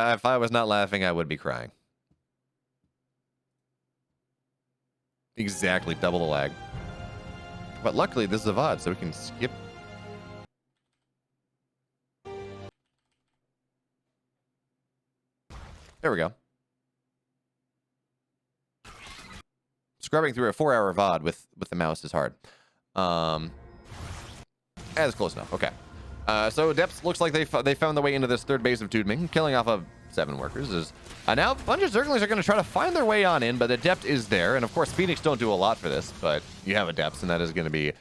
If I was not laughing, I would be crying. Exactly, double the lag. But luckily, this is a VOD, so we can skip. There we go. Scrubbing through a 4-hour VOD with the mouse is hard. That's close enough. Okay. So Adepts looks like they found their way into this third base of Toodming, killing off of 7 workers. Now a bunch of Zerglings are going to try to find their way on in, but Adept is there, and of course Phoenix don't do a lot for this, but you have Adepts, and that is going to be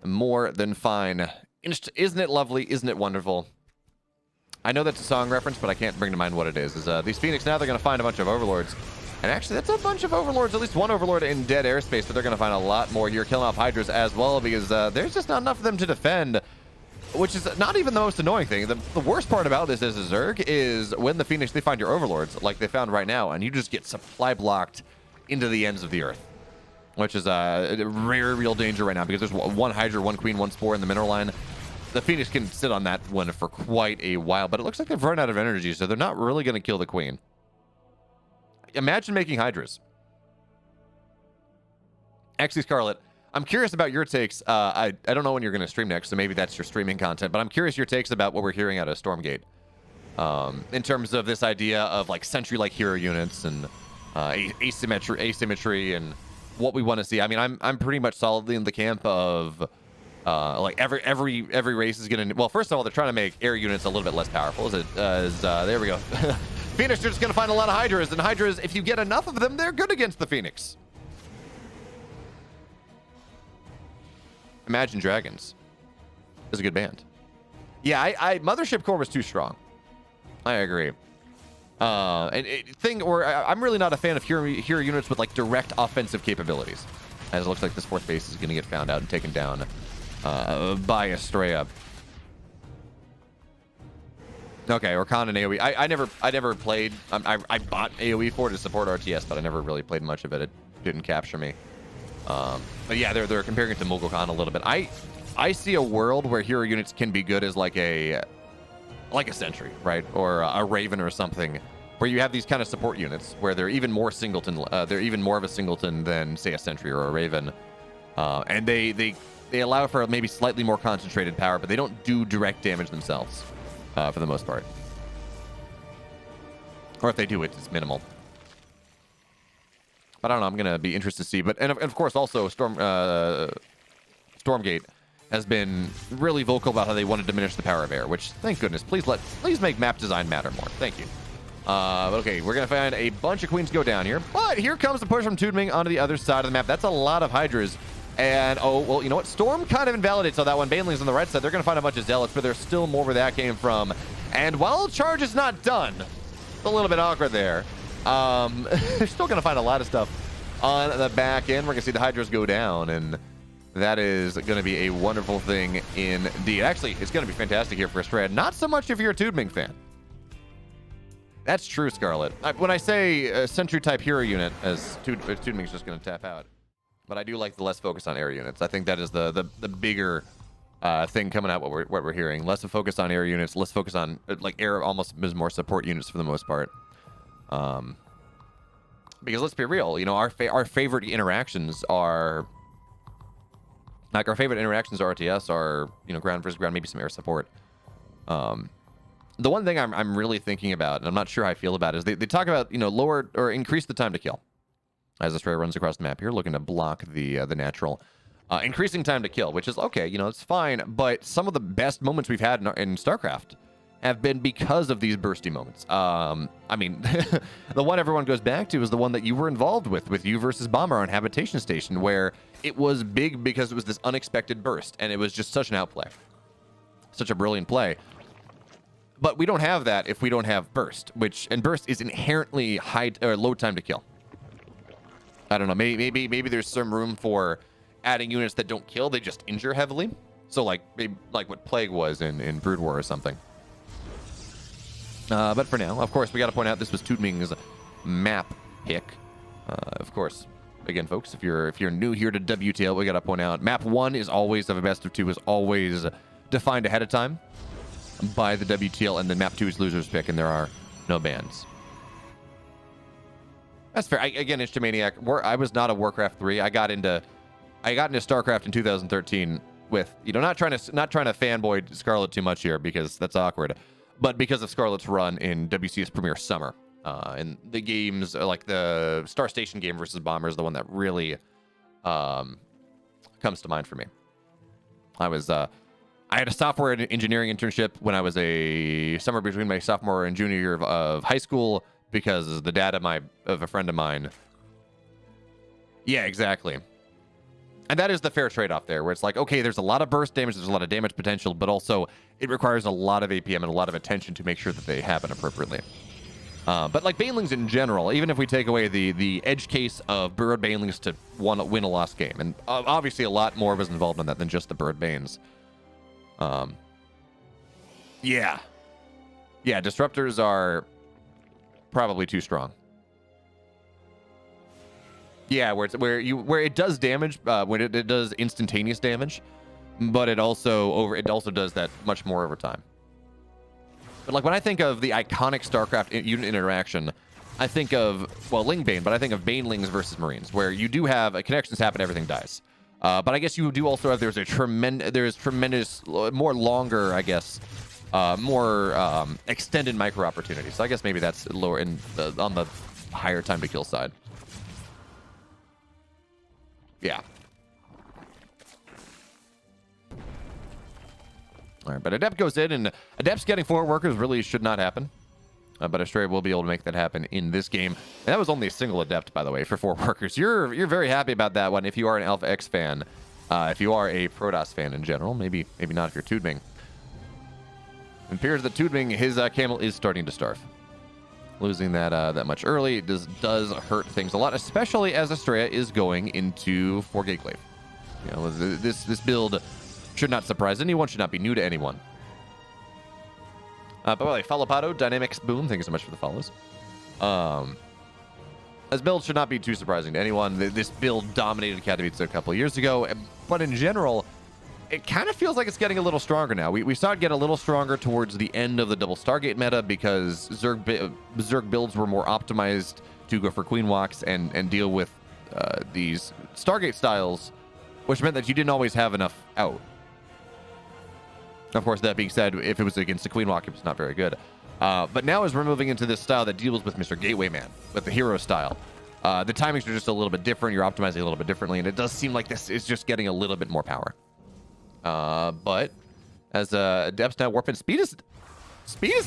more than fine. Isn't it lovely? Isn't it wonderful? I know that's a song reference, but I can't bring to mind what it is. These Phoenix now, they're going to find a bunch of Overlords. And actually, that's a bunch of Overlords, at least one Overlord in dead airspace, but they're going to find a lot more here, killing off Hydras as well, because there's just not enough of them to defend. which is not even the most annoying thing. The worst part about this as a Zerg is when the Phoenix, they find your overlords, like they found right now, and you just get supply blocked into the ends of the earth, which is a rare, real danger right now because there's one Hydra, one Queen, one Spore in the mineral line. The Phoenix can sit on that one for quite a while, but it looks like they've run out of energy, so they're not really going to kill the Queen. Imagine making Hydras. Actually, Scarlet, I'm curious about your takes. I don't know when you're going to stream next, so maybe that's your streaming content, but I'm curious your takes about what we're hearing out of Stormgate. In terms of this idea of like sentry-like hero units and asymmetry and what we want to see. I mean, I'm pretty much solidly in the camp of like every race is going to... Well, first of all, they're trying to make air units a little bit less powerful. There we go. Phoenix are just going to find a lot of Hydras, and Hydras, if you get enough of them, they're good against the Phoenix. Imagine Dragons is a good band. Yeah, I Mothership Core was too strong. I agree. I'm really not a fan of hero units with like direct offensive capabilities. As it looks like this fourth base is going to get found out and taken down by Astrea. Okay, or Khan and AoE. I never played. I bought AoE for to support RTS, but I never really played much of it. It didn't capture me. But yeah, they're comparing it to Mogul Khan a little bit. I see a world where hero units can be good as like a sentry, right, or a Raven or something, where you have these kind of support units where they're even more singleton. They're even more of a singleton than say a sentry or a Raven, and they allow for maybe slightly more concentrated power, but they don't do direct damage themselves for the most part. Or if they do, it's minimal. But I don't know. I'm gonna be interested to see. But and of course also Stormgate has been really vocal about how they want to diminish the power of air. Which thank goodness. Please make map design matter more. Thank you. Okay, we're gonna find a bunch of Queens go down here. But here comes the push from Toodming onto the other side of the map. That's a lot of Hydras. And oh well, you know what? Storm kind of invalidates on that one. Baneling's on the right side. They're gonna find a bunch of Zealots, but there's still more where that came from. And while charge is not done, it's a little bit awkward there. They're still going to find a lot of stuff on the back end. We're going to see the Hydras go down, and that is going to be a wonderful thing indeed. Actually, it's going to be fantastic here for Astrea. Not so much if you're a Toodming fan. That's true, Scarlet. When I say a Sentry-type hero unit, as Toodming's just going to tap out. But I do like the less focus on air units. I think that is the bigger thing coming out, what we're hearing. Less of focus on air units, less focus on, like, air almost is more support units for the most part. Because let's be real, you know, our favorite interactions are RTS are, you know, ground versus ground, maybe some air support. The one thing I'm really thinking about, and I'm not sure how I feel about it, is they talk about, you know, lower or increase the time to kill as Astrea runs across the map here, looking to block the natural. Increasing time to kill, which is okay, you know, it's fine, but some of the best moments we've had in StarCraft have been because of these bursty moments. I mean, the one everyone goes back to is the one that you were involved with you versus Bomber on Habitation Station, where it was big because it was this unexpected burst, and it was just such an outplay. Such a brilliant play. But we don't have that if we don't have burst, and burst is inherently low time to kill. I don't know, maybe there's some room for adding units that don't kill, they just injure heavily. So like what Plague was in Brood War or something. But for now, of course, we got to point out this was Toodming's map pick. Of course, again, folks, if you're new here to WTL, we got to point out map 1 is always, of a best of 2, is always defined ahead of time by the WTL, and then map 2 is loser's pick, and there are no bans. That's fair. Again, Maniac, I was not a Warcraft 3. I got into StarCraft in 2013 with, you know, not trying to fanboy Scarlet too much here because that's awkward. But because of Scarlet's run in WCS Premier Summer, and the games, like the Star Station game versus Bomber is the one that really comes to mind for me. I had a software engineering internship when I was a summer between my sophomore and junior year of high school because the dad of a friend of mine. Yeah, exactly. And that is the fair trade-off there, where it's like, okay, there's a lot of burst damage, there's a lot of damage potential, but also it requires a lot of APM and a lot of attention to make sure that they happen appropriately. But like Banelings in general, even if we take away the edge case of Burrowed Banelings to win a lost game, and obviously a lot more was involved in that than just the Burrowed Banes. Yeah. Yeah, disruptors are probably too strong. Yeah, where it does damage, when it does instantaneous damage, but it also does that much more over time. But like when I think of the iconic StarCraft unit interaction, I think of, well, Lingbane, but I think of Banelings versus Marines, where you do have connections happen, everything dies. But I guess you do also have there's tremendous, more longer, I guess, more extended micro opportunities. So I guess maybe that's lower on the higher time to kill side. Yeah. All right, but Adept goes in, and Adept's getting 4 workers really should not happen. But Astrea will be able to make that happen in this game. And that was only a single Adept, by the way, for 4 workers. You're very happy about that one if you are an Alpha X fan. If you are a Protoss fan in general, maybe not if you're Toodming. It appears that Toodming, his camel is starting to starve. Losing that much early does hurt things a lot, especially as Astrea is going into 4 Gateclave. You know, this build should not surprise anyone, should not be new to anyone. By the way, Falopado, Dynamics, boom, thank you so much for the follows. This build should not be too surprising to anyone. This build dominated Katowice a couple of years ago, but in general, it kind of feels like it's getting a little stronger now. We saw it get a little stronger towards the end of the double Stargate meta because Zerg builds were more optimized to go for Queen Walks and deal with these Stargate styles, which meant that you didn't always have enough out. Of course, that being said, if it was against the Queen Walk, it was not very good. But now as we're moving into this style that deals with Mr. Gateway Man, with the hero style, the timings are just a little bit different. You're optimizing a little bit differently, and it does seem like this is just getting a little bit more power. But as Adept's now warping, speed is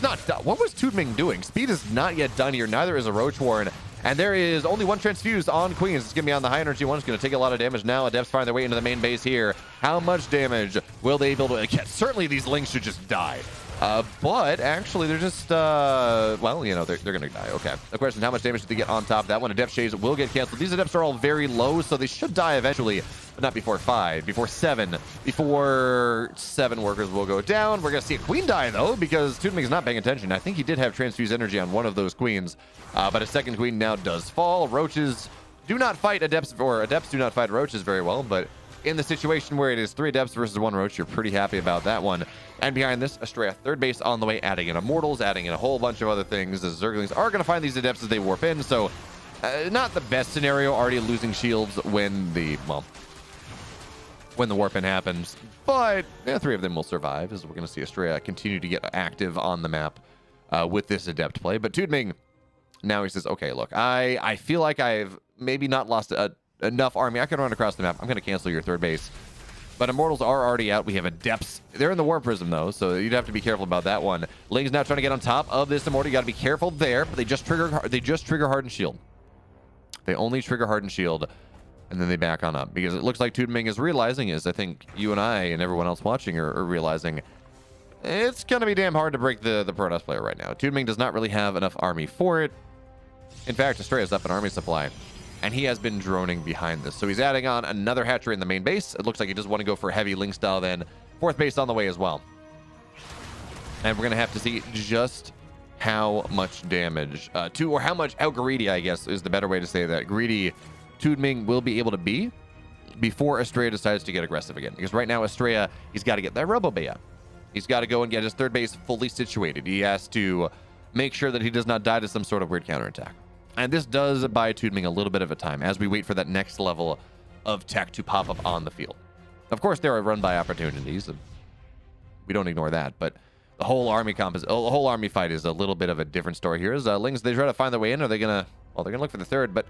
not done. What was Toodming doing? Speed is not yet done here. Neither is a Roach Warren. And there is only 1 transfuse on Queens. It's going to be on the high energy one. It's going to take a lot of damage now. Adepts find their way into the main base here. How much damage will they be able to get? Certainly these Lings should just die. But actually they're just, well, you know, they're going to die. Okay. The question is how much damage did they get on top of that one? Adept Shades will get canceled. These Adepts are all very low, so they should die eventually. But not before 5, before 7. Before 7 workers will go down. We're going to see a Queen die, though, because Toodming is not paying attention. I think he did have transfuse energy on one of those Queens. But a second Queen now does fall. Roaches do not fight Adepts, or Adepts do not fight Roaches very well. But in the situation where it is 3 Adepts versus 1 Roach, you're pretty happy about that one. And behind this, Astrea, 3rd base on the way, adding in Immortals, adding in a whole bunch of other things. The Zerglings are going to find these Adepts as they warp in. So not the best scenario, already losing shields when the warp in happens, but 3 of them will survive, as we're going to see Astrea continue to get active on the map with this Adept play. But Toodming, now he says, okay, look, I feel like I've maybe not lost enough army. I can run across the map. I'm going to cancel your 3rd base. But Immortals are already out. We have Adepts. They're in the War Prism, though, so you'd have to be careful about that one. Ling's now trying to get on top of this Immortal. You got to be careful there, but they just trigger Hardened Shield. They only trigger Hardened Shield, and then they back on up, because it looks like Toodming is realizing, as I think you and I and everyone else watching are realizing, it's going to be damn hard to break the Protoss player right now. Toodming does not really have enough army for it. In fact, Astrea is up an army supply, and he has been droning behind this. So he's adding on another hatchery in the main base. It looks like he does want to go for heavy Ling style then. 4th base on the way as well. And we're going to have to see just how much damage, or how greedy, I guess, is the better way to say that. Greedy Toodming will be able to be before Astrea decides to get aggressive again. Because right now, Astrea, he's got to get that Rebel Bay up. He's got to go and get his 3rd base fully situated. He has to make sure that he does not die to some sort of weird counterattack. And this does buy Toodming a little bit of a time as we wait for that next level of tech to pop up on the field. Of course, there are run-by opportunities. We don't ignore that, but the whole army fight is a little bit of a different story here. As Lings, they try to find their way in. Are they going to... Well, they're going to look for the 3rd, but...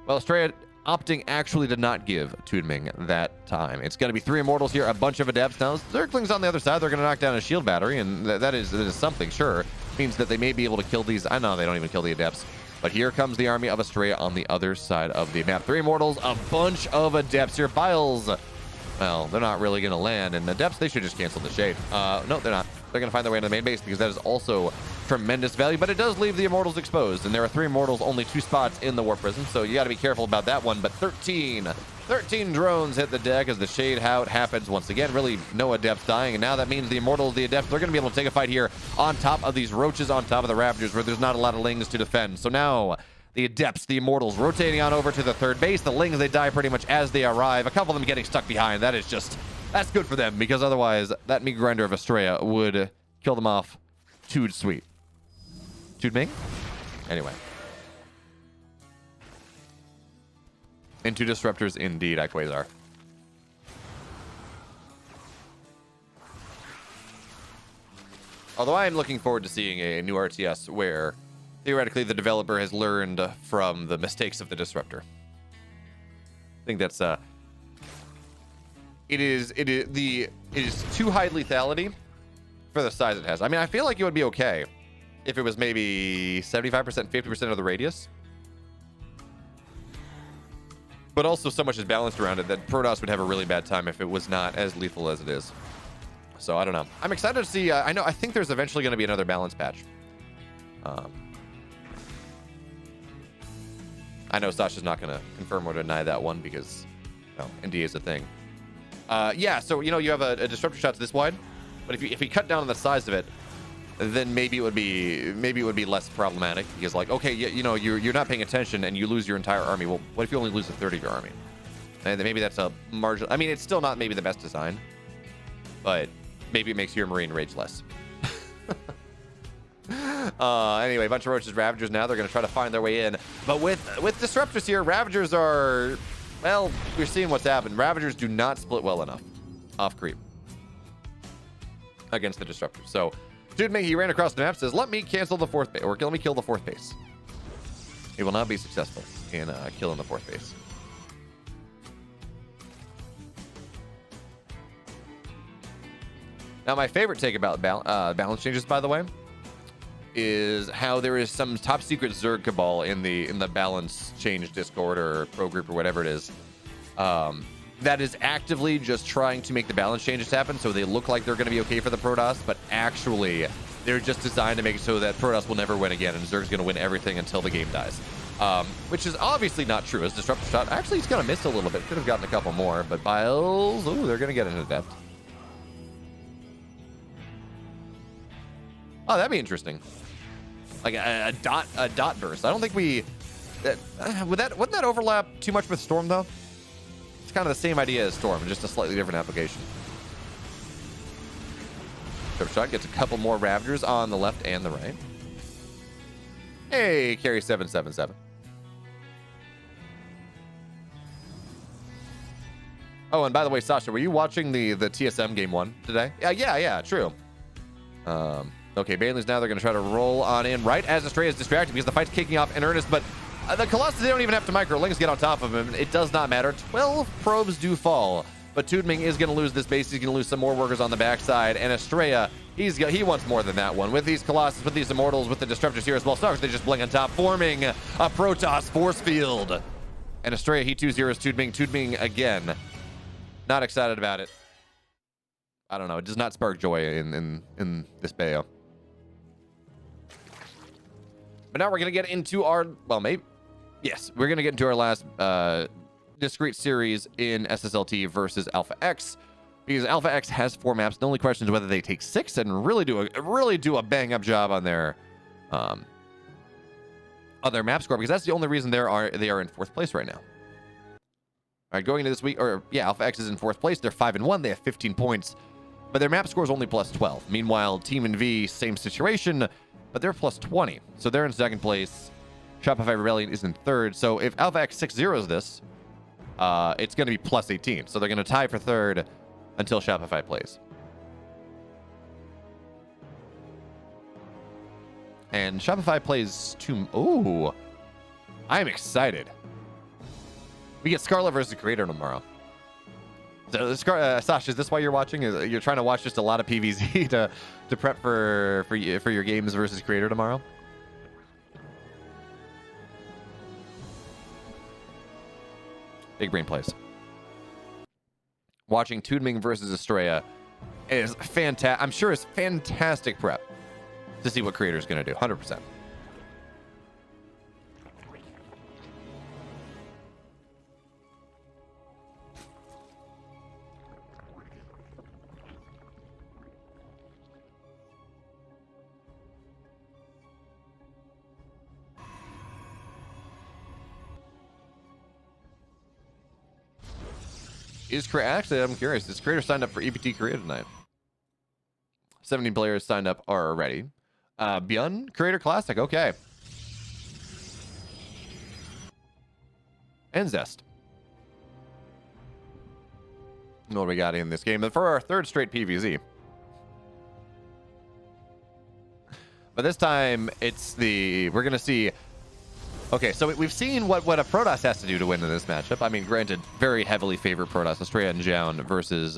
Well, Astrea opting actually did not give Toodming that time. It's going to be 3 Immortals here, a bunch of Adepts. Now, Zerglings on the other side, they're going to knock down a shield battery, and that is something, sure. Means that they may be able to kill these... I know they don't even kill the Adepts. But here comes the army of Astrea on the other side of the map. 3 Immortals, a bunch of Adepts here. Biles Well, they're not really going to land. And the depths, they should just cancel the shade. No, they're not. They're going to find their way into the main base because that is also tremendous value. But it does leave the Immortals exposed. And there are 3 Immortals, only 2 spots in the Warp Prison. So you got to be careful about that one. But 13 drones hit the deck as the shade out happens once again. Really, no Adepts dying. And now that means the Immortals, the Adepts, they're going to be able to take a fight here on top of these Roaches, on top of the Ravagers, where there's not a lot of Lings to defend. So now the Adepts, the Immortals, rotating on over to the third base. The Lings, they die pretty much as they arrive. A couple of them getting stuck behind. That is just... That's good for them, because otherwise that meat grinder of Astrea would kill them off too sweet. Toodming? Anyway. Into Disruptors indeed, Quasar. Although I am looking forward to seeing a new RTS where theoretically the developer has learned from the mistakes of the Disruptor. I think that's it is too high lethality for the size it has. I mean, I feel like it would be okay if it was maybe 75%, 50% of the radius. But also so much is balanced around it that Protoss would have a really bad time if it was not as lethal as it is. So I don't know. I'm excited to see. I think there's eventually going to be another balance patch. I know Sasha's not going to confirm or deny that one because, NDA is a thing. Yeah, so you have a disruptor shot this wide, but if you cut down on the size of it, then maybe it would be less problematic because okay, you're not paying attention and you lose your entire army. Well, what if you only lose a third of your army? And then maybe that's a marginal. I mean, it's still not maybe the best design, but maybe it makes your Marine rage less. Anyway, a bunch of Roaches, Ravagers now. They're going to try to find their way in. But with Disruptors here, Ravagers are... Well, we're seeing what's happened. Ravagers do not split well enough off creep against the Disruptors. So, Toodming, he ran across the map, says, let me cancel the 4th base, or let me kill the 4th base. He will not be successful in killing the 4th base. Now, my favorite take about balance changes, by the way, is how there is some top secret Zerg cabal in the balance change Discord or pro group or whatever it is, that is actively just trying to make the balance changes happen so they look like they're going to be okay for the Protoss, but actually they're just designed to make it so that Protoss will never win again and Zerg's going to win everything until the game dies, which is obviously not true. As Disruptor shot, actually he's kind of missed a little bit, could have gotten a couple more, but Biles, oh, they're going to get into depth. Oh, that'd be interesting. Like a dot burst. I don't think wouldn't that overlap too much with Storm though? It's kind of the same idea as Storm, just a slightly different application. Trip shot gets a couple more Ravagers on the left and the right. Hey, carry 777. Oh, and by the way, Sasha, were you watching the TSM game 1 today? Yeah, true. Okay, Bailey's now, they're going to try to roll on in right as Astrea is distracted because the fight's kicking off in earnest, but the Colossus, they don't even have to micro. Lings get on top of him. It does not matter. 12 probes do fall, but Toodming is going to lose this base. He's going to lose some more workers on the backside, and Astrea, he wants more than that one. With these Colossus, with these Immortals, with the Disruptors here as well, Stars, they just blink on top, forming a Protoss force field. And Astrea, he 2-0s Toodming. Toodming, again, not excited about it. I don't know. It does not spark joy in this Bayo. But now we're going to get into our, well, maybe, yes, we're going to get into our last discrete series in SSLT versus Alpha X, because Alpha X has 4 maps. The only question is whether they take 6 and really do a bang up job on their map score, because that's the only reason they are in 4th place right now. All right, going into this week, Alpha X is in 4th place. They're 5-1. They have 15 points, but their map score is only plus 12. Meanwhile, Team and V, same situation, but they're plus 20. So they're in 2nd place. Shopify Rebellion is in 3rd. So if Alpha X 6-0s this, it's going to be plus 18. So they're going to tie for 3rd until Shopify plays. And Shopify plays 2. Ooh, I'm excited. We get Scarlet versus Creator tomorrow. So, Sasha, is this why you're watching? You're trying to watch just a lot of PvZ to prep for your games versus Creator tomorrow? Big brain plays. watching Toodming versus Astrea is fantastic. I'm sure it's fantastic prep to see what Creator's going to do. 100%. Actually, I'm curious. Is Creator signed up for EPT Korea tonight? 17 players signed up already. Beyond Creator Classic. Okay. And Zest. What do we got in this game? For our third straight PvZ. But this time, we're going to see... Okay, so we've seen what a Protoss has to do to win in this matchup. I mean, granted, very heavily favored Protoss. Astrea and Zoun versus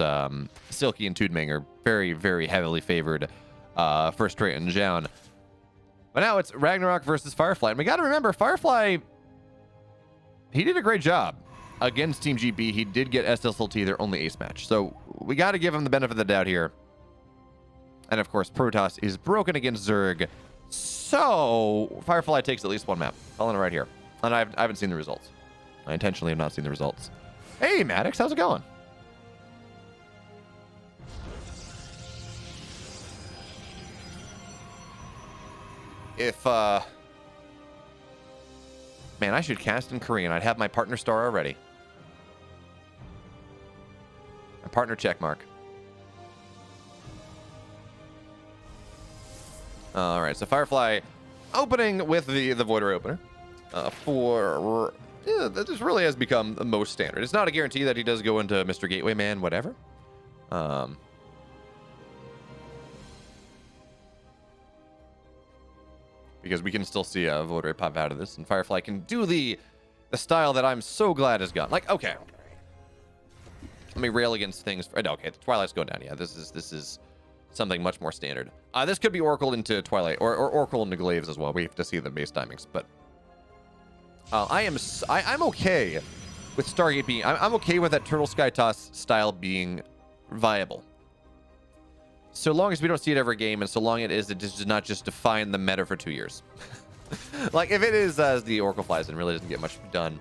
Silky and Toodming are very, very heavily favored for Astrea and Zoun. But now it's RagnaroK versus Firefly. And we got to remember, Firefly, he did a great job against Team GB. He did get SSLT, their only ace match. So we got to give him the benefit of the doubt here. And of course, Protoss is broken against Zerg. So, Firefly takes at least one map. Calling it right here. And I haven't seen the results. I intentionally have not seen the results. Hey, Maddox, how's it going? If, man, I should cast in Korean. I'd have my partner star already. My partner check mark. All right, so Firefly opening with the Voider opener. This really has become the most standard. It's not a guarantee that he does go into Mr. Gateway Man, whatever. Because we can still see a Voider pop out of this, and Firefly can do the style that I'm so glad has gone. Like, okay. Let me rail against things. Okay, the Twilight's going down. Yeah, this is something much more standard. This could be Oracle into Twilight, or Oracle into Glaives as well. We have to see the base timings, but I'm okay with Stargate being. I'm okay with that Turtle Sky Toss style being viable, so long as we don't see it every game, and so long it does not just define the meta for 2 years. Like if it is as the Oracle flies and really doesn't get much done.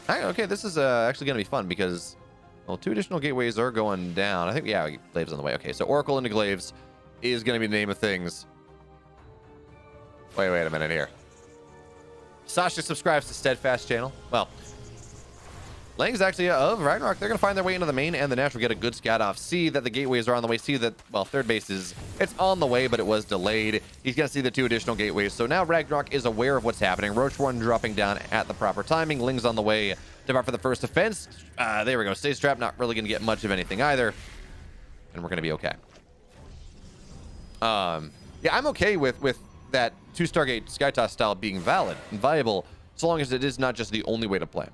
Okay, this is actually going to be fun because. Well, 2 additional gateways are going down. I think, yeah, Glaives on the way. Okay, so Oracle into Glaives is going to be the name of things. Wait a minute here. Sasha subscribes to Steadfast channel. Well, Lang's actually of RagnaroK. They're going to find their way into the main and the natural, get a good scout off. See that the gateways are on the way. See that, well, third base it's on the way, but it was delayed. He's going to see the 2 additional gateways. So now RagnaroK is aware of what's happening. Roach 1 dropping down at the proper timing. Ling's on the way to bar for the first offense. There we go. Stay strapped. Not really going to get much of anything either. And we're going to be okay. Yeah, I'm okay with that 2 Stargate Skytoss style being valid and viable, so long as it is not just the only way to play.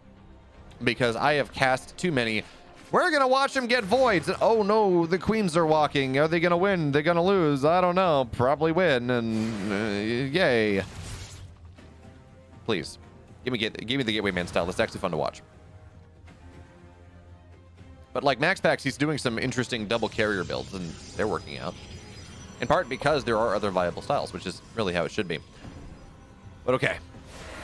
Because I have cast too many. We're going to watch them get voids. Oh no, the queens are walking. Are they going to win? They're going to lose. I don't know. Probably win. And yay. Please. Give me the Gateway Man style. That's actually fun to watch. But like Max Packs, he's doing some interesting double carrier builds, and they're working out. In part because there are other viable styles, which is really how it should be. But okay.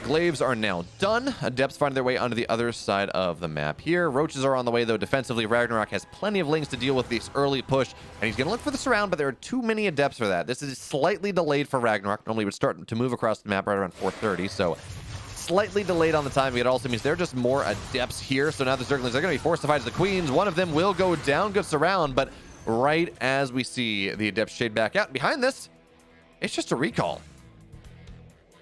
Glaives are now done. Adepts find their way onto the other side of the map here. Roaches are on the way, though. Defensively, RagnaroK has plenty of Lings to deal with this early push, and he's going to look for the surround, but there are too many Adepts for that. This is slightly delayed for RagnaroK. Normally, would start to move across the map right around 4:30, so slightly delayed on the timing. It also means there are just more Adepts here, so now the Zerglings are going to be forced to fight as the Queens. One of them will go down, good surround, but right as we see the Adepts shade back out, behind this, it's just a recall.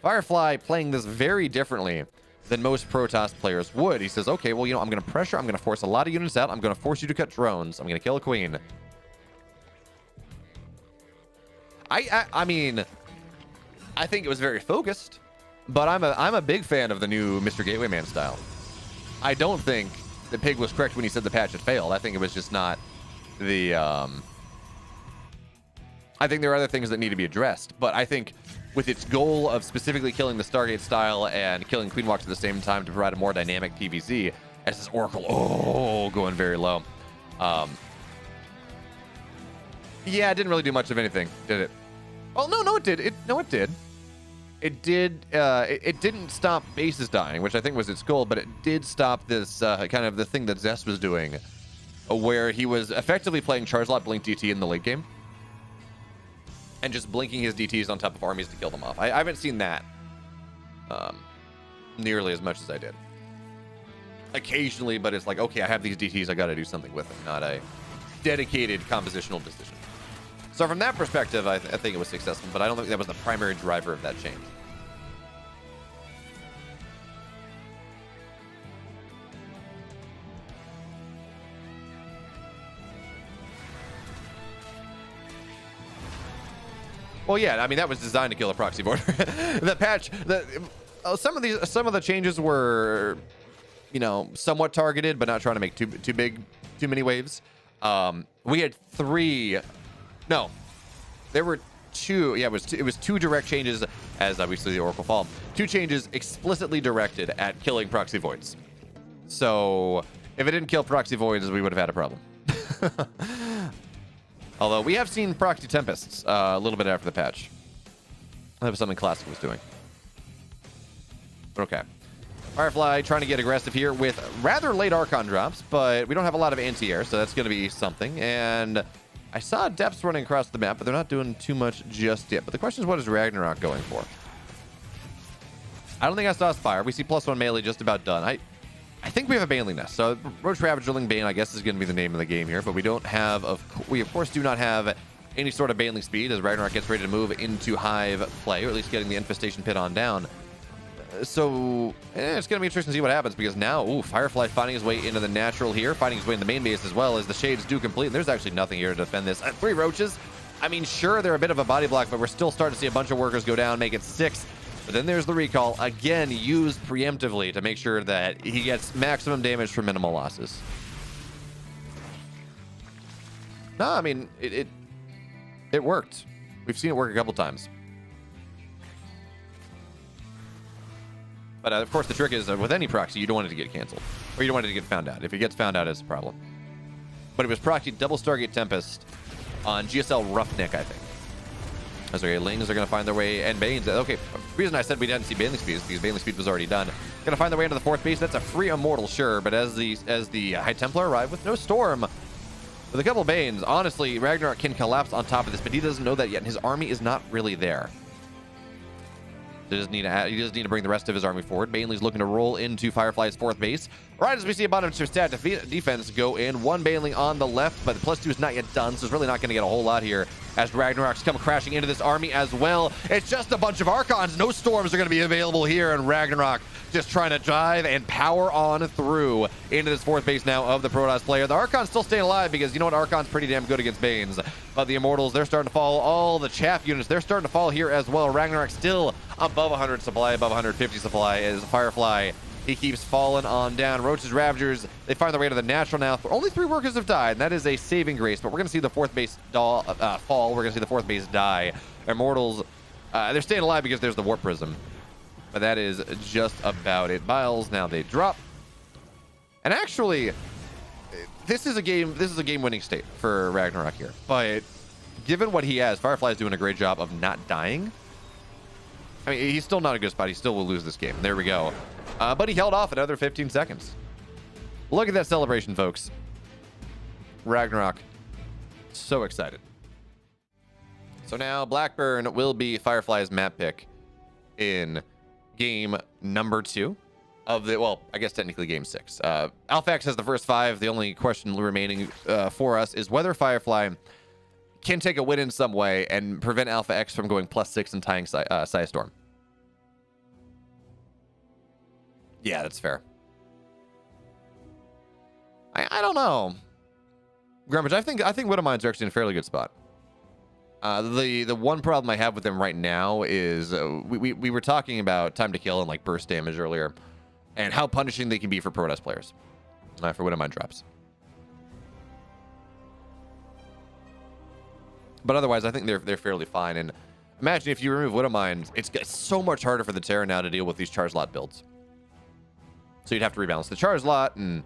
Firefly playing this very differently than most Protoss players would. He says, okay, well, you know, I'm going to pressure. I'm going to force a lot of units out. I'm going to force you to cut drones. I'm going to kill a queen. I mean, I think it was very focused, but I'm a big fan of the new Mr. Gateway Man style. I don't think that Pig was correct when he said the patch had failed. I think it was just not the... I think there are other things that need to be addressed, but I think with its goal of specifically killing the Stargate style and killing Queen Walks at the same time to provide a more dynamic PvZ, as this Oracle, oh, going very low. Yeah, it didn't really do much of anything, did it? Oh, no, it did. It did. It did. It didn't stop bases dying, which I think was its goal, but it did stop this kind of the thing that Zest was doing, where he was effectively playing Charge Lot Blink DT in the late game and just blinking his DTs on top of armies to kill them off. I haven't seen that nearly as much as I did. Occasionally, but it's like, okay, I have these DTs, I got to do something with them, not a dedicated compositional decision. So from that perspective, I think it was successful, but I don't think that was the primary driver of that change. Well, yeah, I mean, that was designed to kill a proxy border. The patch, some of the changes were, you know, somewhat targeted, but not trying to make too many waves. We had there were two. Yeah, it was two direct changes, as obviously the Oracle Fall. Two changes explicitly directed at killing proxy voids. So if it didn't kill proxy voids, we would have had a problem. Although we have seen proxy tempests a little bit after the patch. That was something Classic was doing. But okay. Firefly trying to get aggressive here with rather late Archon drops, but we don't have a lot of anti-air, so that's going to be something. And I saw depths running across the map, but they're not doing too much just yet. But the question is, what is RagnaroK going for? I don't think I saw Spire. We see +1 melee just about done. I think we have a Baneling Nest. So Roach Ravage Drilling Bane, I guess, is going to be the name of the game here. But we don't have, we of course do not have any sort of Baneling speed as RagnaroK gets ready to move into Hive play, or at least getting the Infestation Pit on down. So it's going to be interesting to see what happens, because now, Firefly finding his way into the natural here, finding his way in the main base as well as the Shades do complete. And there's actually nothing here to defend this. 3 Roaches. I mean, sure, they're a bit of a body block, but we're still starting to see a bunch of workers go down, make it 6. But then there's the recall, again, used preemptively to make sure that he gets maximum damage for minimal losses. No, I mean, it worked. We've seen it work a couple times. But of course, the trick is with any proxy, you don't want it to get canceled, or you don't want it to get found out. If it gets found out, it's a problem. But it was proxied double Stargate Tempest on GSL Roughneck, I think. That's okay. Lings are going to find their way, and Banes. Okay, the reason I said we didn't see Baneling Speed is because Baneling Speed was already done. Going to find their way into the 4th base. That's a free Immortal, sure, but as the High Templar arrive with no Storm, with a couple Banes, honestly, RagnaroK can collapse on top of this, but he doesn't know that yet, and his army is not really there. He does need to bring the rest of his army forward. Baneling's looking to roll into Firefly's 4th base. Right as we see a bottom tier stat defense go in. 1 Baneling on the left, but the +2 is not yet done, so it's really not going to get a whole lot here as RagnaroK's come crashing into this army as well. It's just a bunch of Archons. No Storms are going to be available here, and RagnaroK just trying to drive and power on through into this 4th base now of the Protoss player. The Archon's still staying alive because you know what? Archon's pretty damn good against Banes. But the Immortals, they're starting to fall. All the chaff units, they're starting to fall here as well. RagnaroK still above 100 supply, above 150 supply as Firefly. He keeps falling on down. Roach's Ravagers, they find their way to the natural now. Only 3 workers have died, and that is a saving grace. But we're going to see the 4th base fall. We're going to see the 4th base die. Immortals, they're staying alive because there's the Warp Prism. But that is just about it. Biles, now they drop. And actually, this is a game-winning state for RagnaroK here. But given what he has, Firefly's doing a great job of not dying. I mean, he's still not a good spot. He still will lose this game. There we go. But he held off another 15 seconds. Look at that celebration, folks. RagnaroK, so excited. So now Blackburn will be Firefly's map pick in game number 2 of the, well, I guess technically game 6. Alpha X has the first 5. The only question remaining for us is whether Firefly can take a win in some way and prevent Alpha X from going +6 and tying Saya Storm. Yeah, that's fair. I don't know. Grumpage, I think Widowmines are actually in a fairly good spot. The one problem I have with them right now is we were talking about time to kill and like burst damage earlier, and how punishing they can be for Protoss players for Widowmine drops. But otherwise, I think they're fairly fine. And imagine if you remove Widowmines, it's so much harder for the Terra now to deal with these charge lot builds. So you'd have to rebalance the charge lot, and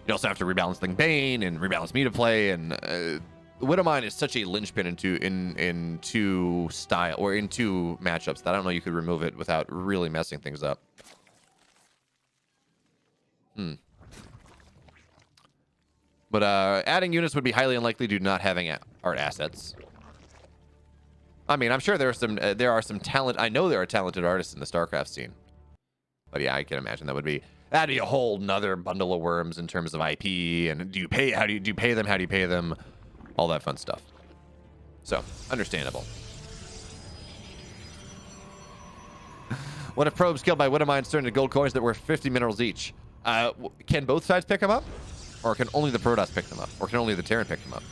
you also have to rebalance the Bane and rebalance meter play, and Widowmine is such a linchpin into style or into matchups that I don't know you could remove it without really messing things up. But adding units would be highly unlikely due to not having art assets. I mean, I'm sure there are some talent. I know there are talented artists in the StarCraft scene. But yeah, I can imagine that'd be a whole nother bundle of worms in terms of IP, and do you pay them? How do you pay them? All that fun stuff. So, understandable. What if probes killed by Widowmines turn into gold coins that were 50 minerals each? Can both sides pick them up? Or can only the Protoss pick them up? Or can only the Terran pick them up?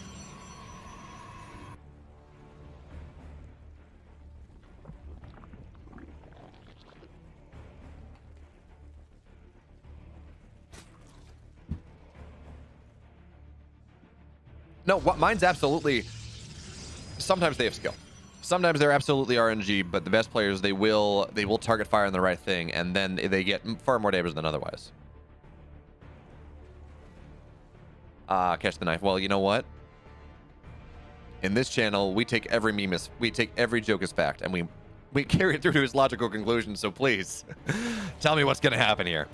No, mine's absolutely... Sometimes they have skill. Sometimes they're absolutely RNG, but the best players, they will target fire on the right thing, and then they get far more damage than otherwise. Catch the knife. Well, you know what? In this channel, we take every meme we take every joke as fact, and we carry it through to its logical conclusion, so please, tell me what's going to happen here.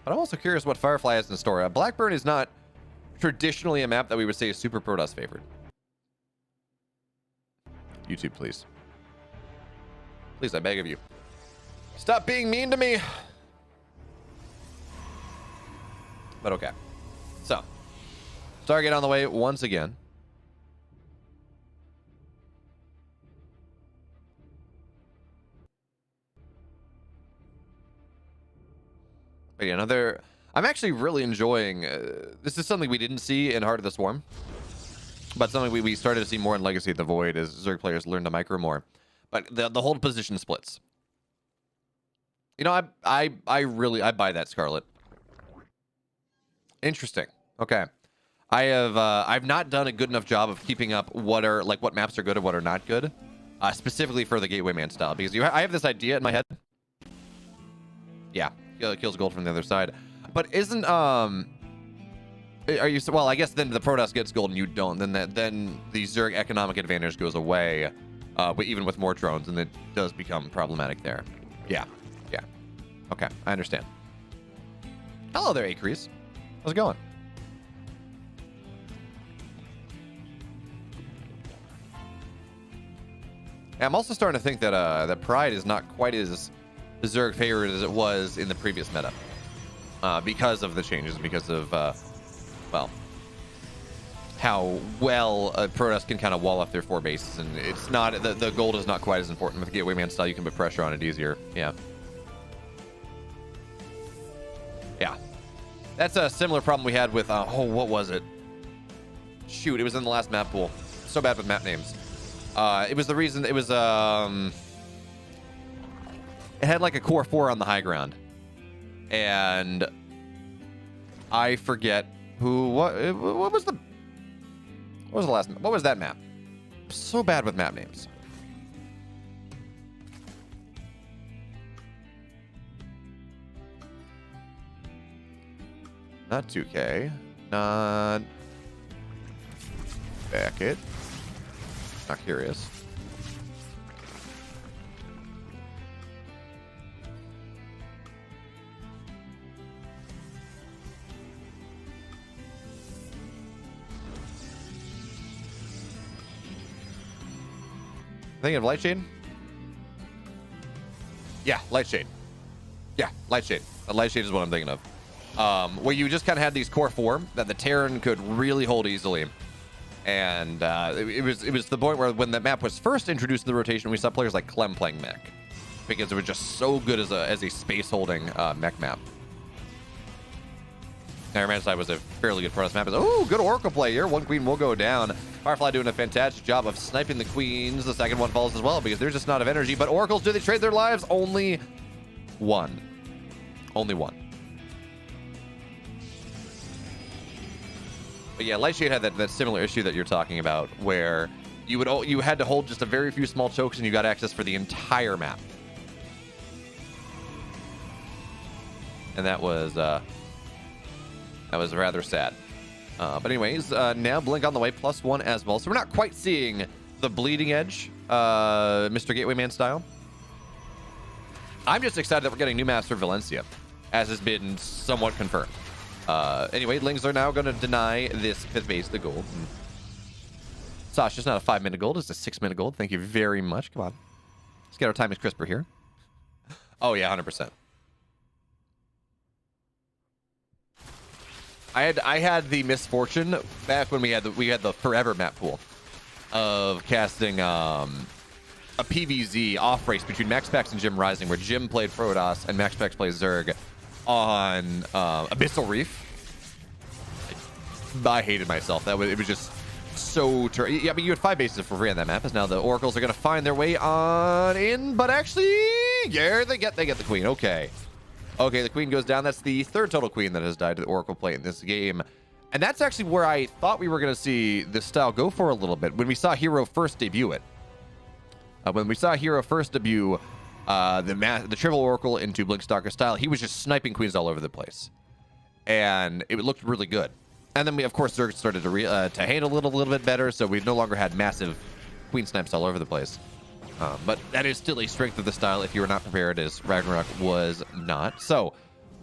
But I'm also curious what Firefly has in store. Blackburn is not traditionally a map that we would say is super Protoss favored. YouTube, please. Please, I beg of you. Stop being mean to me. But okay. So, Stargate on the way once again. Okay, another... I'm actually really enjoying... this is something we didn't see in Heart of the Swarm. But something we started to see more in Legacy of the Void as Zerg players learn to micro more. But the hold position splits. You know, I buy that, Scarlet. Interesting. Okay. I've not done a good enough job of keeping up what maps are good and what are not good. Specifically for the Gateway Man style. Because I have this idea in my head. Yeah. Kills gold from the other side. But isn't are you... Well, I guess then the Protoss gets gold and you don't. Then the Zerg economic advantage goes away, even with more drones, and it does become problematic there. Yeah. Yeah. Okay, I understand. Hello there, Acres. How's it going? Yeah, I'm also starting to think that that Pride is not quite as Zerg favored as it was in the previous meta. Because of the changes, because of... well, how well Protoss can kind of wall off their 4 bases, and it's not the gold is not quite as important with Gateway Man style. You can put pressure on it easier. Yeah, yeah, that's a similar problem we had with what was it? Shoot, it was in the last map pool. So bad with map names. It was the reason it was it had like a core 4 on the high ground, and I forget. What was the last map? What was that map? I'm so bad with map names. Not 2K. Not Beckett. Not Curious. Thinking of Lightshade? Yeah, Lightshade. Yeah, Lightshade. Lightshade is what I'm thinking of. Where you just kind of had these core 4 that the Terran could really hold easily. And it was the point where when the map was first introduced in the rotation, we saw players like Clem playing mech. Because it was just so good as a space-holding mech map. Iron Man side was a fairly good Protoss map. Oh, good Oracle play here. One queen will go down. Firefly doing a fantastic job of sniping the queens. The second one falls as well because there's just not enough energy. But Oracles, do they trade their lives? Only one. Only one. But yeah, Lightshade had that similar issue that you're talking about, where you had to hold just a very few small chokes and you got access for the entire map. and that was rather sad. But anyways, now Blink on the way, +1 as well. So we're not quite seeing the bleeding edge, Mr. Gateway Man style. I'm just excited that we're getting new maps for Valencia, as has been somewhat confirmed. Anyway, Lings are now going to deny this 5th base the gold. Sasha's not a 5-minute gold, it's a 6-minute gold. Thank you very much. Come on. Let's get our time as crisper here. Oh, yeah, 100%. I had the misfortune back when we had the forever map pool of casting a PVZ off race between MaxPax and Jim Rising, where Jim played Protoss and MaxPax plays Zerg on Abyssal Reef. I hated myself. It was just so yeah, but you had 5 bases for free on that map, as now the Oracles are going to find their way on in, but actually, yeah, they get the Queen. Okay, the Queen goes down. That's the 3rd total Queen that has died to the Oracle plate in this game, and that's actually where I thought we were going to see this style go for a little bit when we saw Hero first debut it. When we saw Hero first debut the Triple Oracle into Blinkstalker style, he was just sniping queens all over the place, and it looked really good. And then we, of course, Zerg started to handle it a little bit better, so we've no longer had massive queen snipes all over the place. But that is still a strength of the style if you were not prepared, as RagnaroK was not. So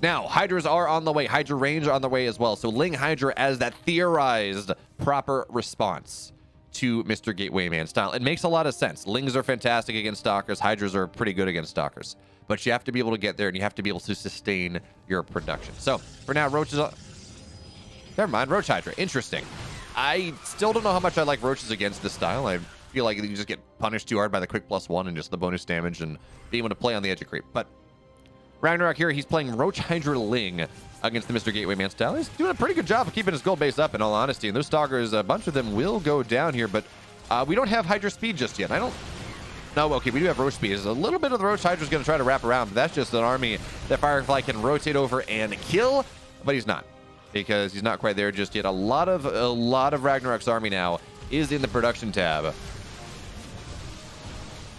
now Hydras are on the way. Hydra range on the way as well. So Ling Hydra as that theorized proper response to Mr. Gateway Man style. It makes a lot of sense. Lings are fantastic against Stalkers. Hydras are pretty good against Stalkers. But you have to be able to get there, and you have to be able to sustain your production. So for now, Roach is... Never mind, Roach Hydra. Interesting. I still don't know how much I like Roaches against this style. I feel like you just get punished too hard by the quick +1 and just the bonus damage and being able to play on the edge of creep. But RagnaroK here, he's playing Roach Hydra Ling against the Mr. Gateway Man style. He's doing a pretty good job of keeping his gold base up, in all honesty. And those Stalkers, a bunch of them will go down here, but we don't have Hydra speed just yet. No, okay, we do have Roach speed. There's a little bit of the Roach Hydra is going to try to wrap around, but that's just an army that Firefly can rotate over and kill, but he's not, because he's not quite there just yet. A lot of RagnaroK's army now is in the production tab.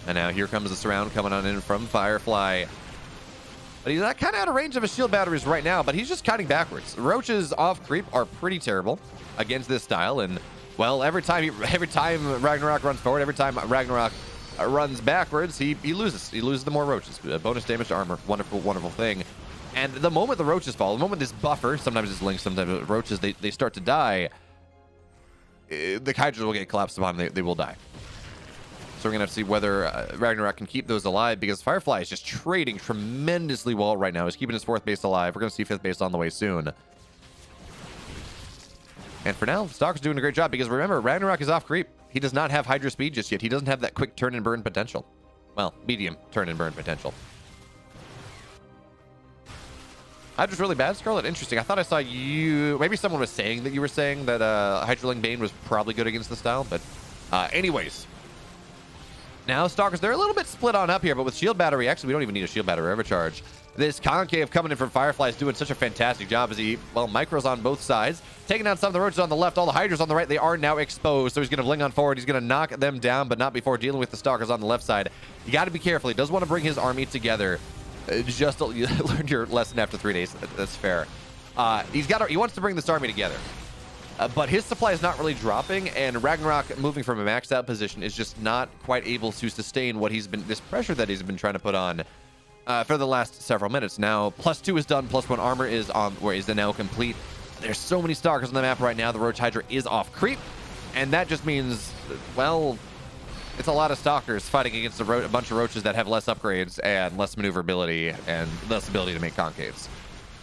And now here comes the surround coming on in from Firefly. But he's not kind of out of range of his shield batteries right now, but he's just kiting backwards. Roaches off creep are pretty terrible against this style, and well, every time RagnaroK runs forward, every time RagnaroK runs backwards, he loses. He loses the more Roaches. Bonus damage to armor. Wonderful, wonderful thing. And the moment the Roaches fall, the moment this buffer, sometimes it's Link, sometimes it's Roaches, they start to die, the Hydras will get collapsed upon, they will die. So we're going to have to see whether RagnaroK can keep those alive, because Firefly is just trading tremendously well right now. He's keeping his 4th base alive. We're going to see 5th base on the way soon. And for now, Stalker's doing a great job, because remember, RagnaroK is off creep. He does not have Hydra speed just yet. He doesn't have that quick turn and burn potential. Well, medium turn and burn potential. Hydra's really bad, Scarlet? Interesting. I thought I saw you... Maybe someone was saying that you were saying that Hydraling Bane was probably good against the style, but anyways. Now, Stalkers, they're a little bit split on up here, but with shield battery, actually, we don't even need a shield battery overcharge. This Concave coming in from Firefly is doing such a fantastic job as he, well, micros on both sides, taking down some of the Roaches on the left, all the Hydras on the right. They are now exposed, so he's going to bling on forward. He's going to knock them down, but not before dealing with the Stalkers on the left side. You got to be careful. He does want to bring his army together. Just you learned your lesson after 3 days. That's fair. He wants to bring this army together. But his supply is not really dropping, and RagnaroK moving from a maxed out position is just not quite able to sustain what this pressure that he's been trying to put on for the last several minutes. Now, +2 is done, +1 armor is on, where is now complete. There's so many Stalkers on the map right now. The Roach Hydra is off creep, and that just means, well, it's a lot of Stalkers fighting against a bunch of Roaches that have less upgrades and less maneuverability and less ability to make concaves.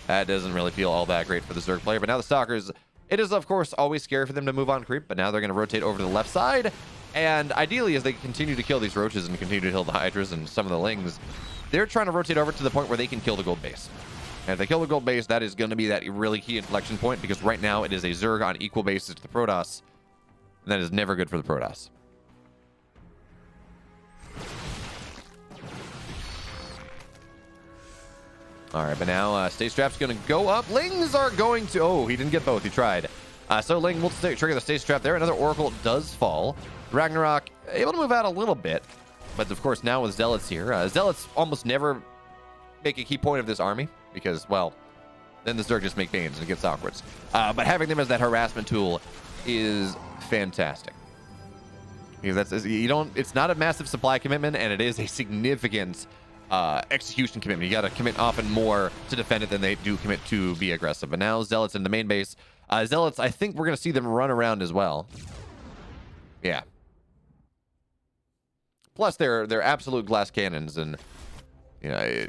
That doesn't really feel all that great for the Zerg player, but now the Stalkers... It is, of course, always scary for them to move on creep, but now they're going to rotate over to the left side. And ideally, as they continue to kill these Roaches and continue to kill the Hydras and some of the Lings, they're trying to rotate over to the point where they can kill the gold base. And if they kill the gold base, that is going to be that really key inflection point, because right now it is a Zerg on equal basis to the Protoss. And that is never good for the Protoss. All right, but now Stay Strap's going to go up. Lings are going to... Oh, he didn't get both. He tried. So Ling will trigger the Stay Strap there. Another Oracle does fall. RagnaroK able to move out a little bit. But, of course, now with Zealots here. Zealots almost never make a key point of this army. because, well, then the Zerg just make bans and it gets awkward. But having them as that harassment tool is fantastic. Because it's not a massive supply commitment, and it is a significant execution commitment. You got to commit often more to defend it than they do commit to be aggressive. But now Zealots in the main base. Zealots, I think we're going to see them run around as well. Yeah. Plus, they're absolute glass cannons, and you know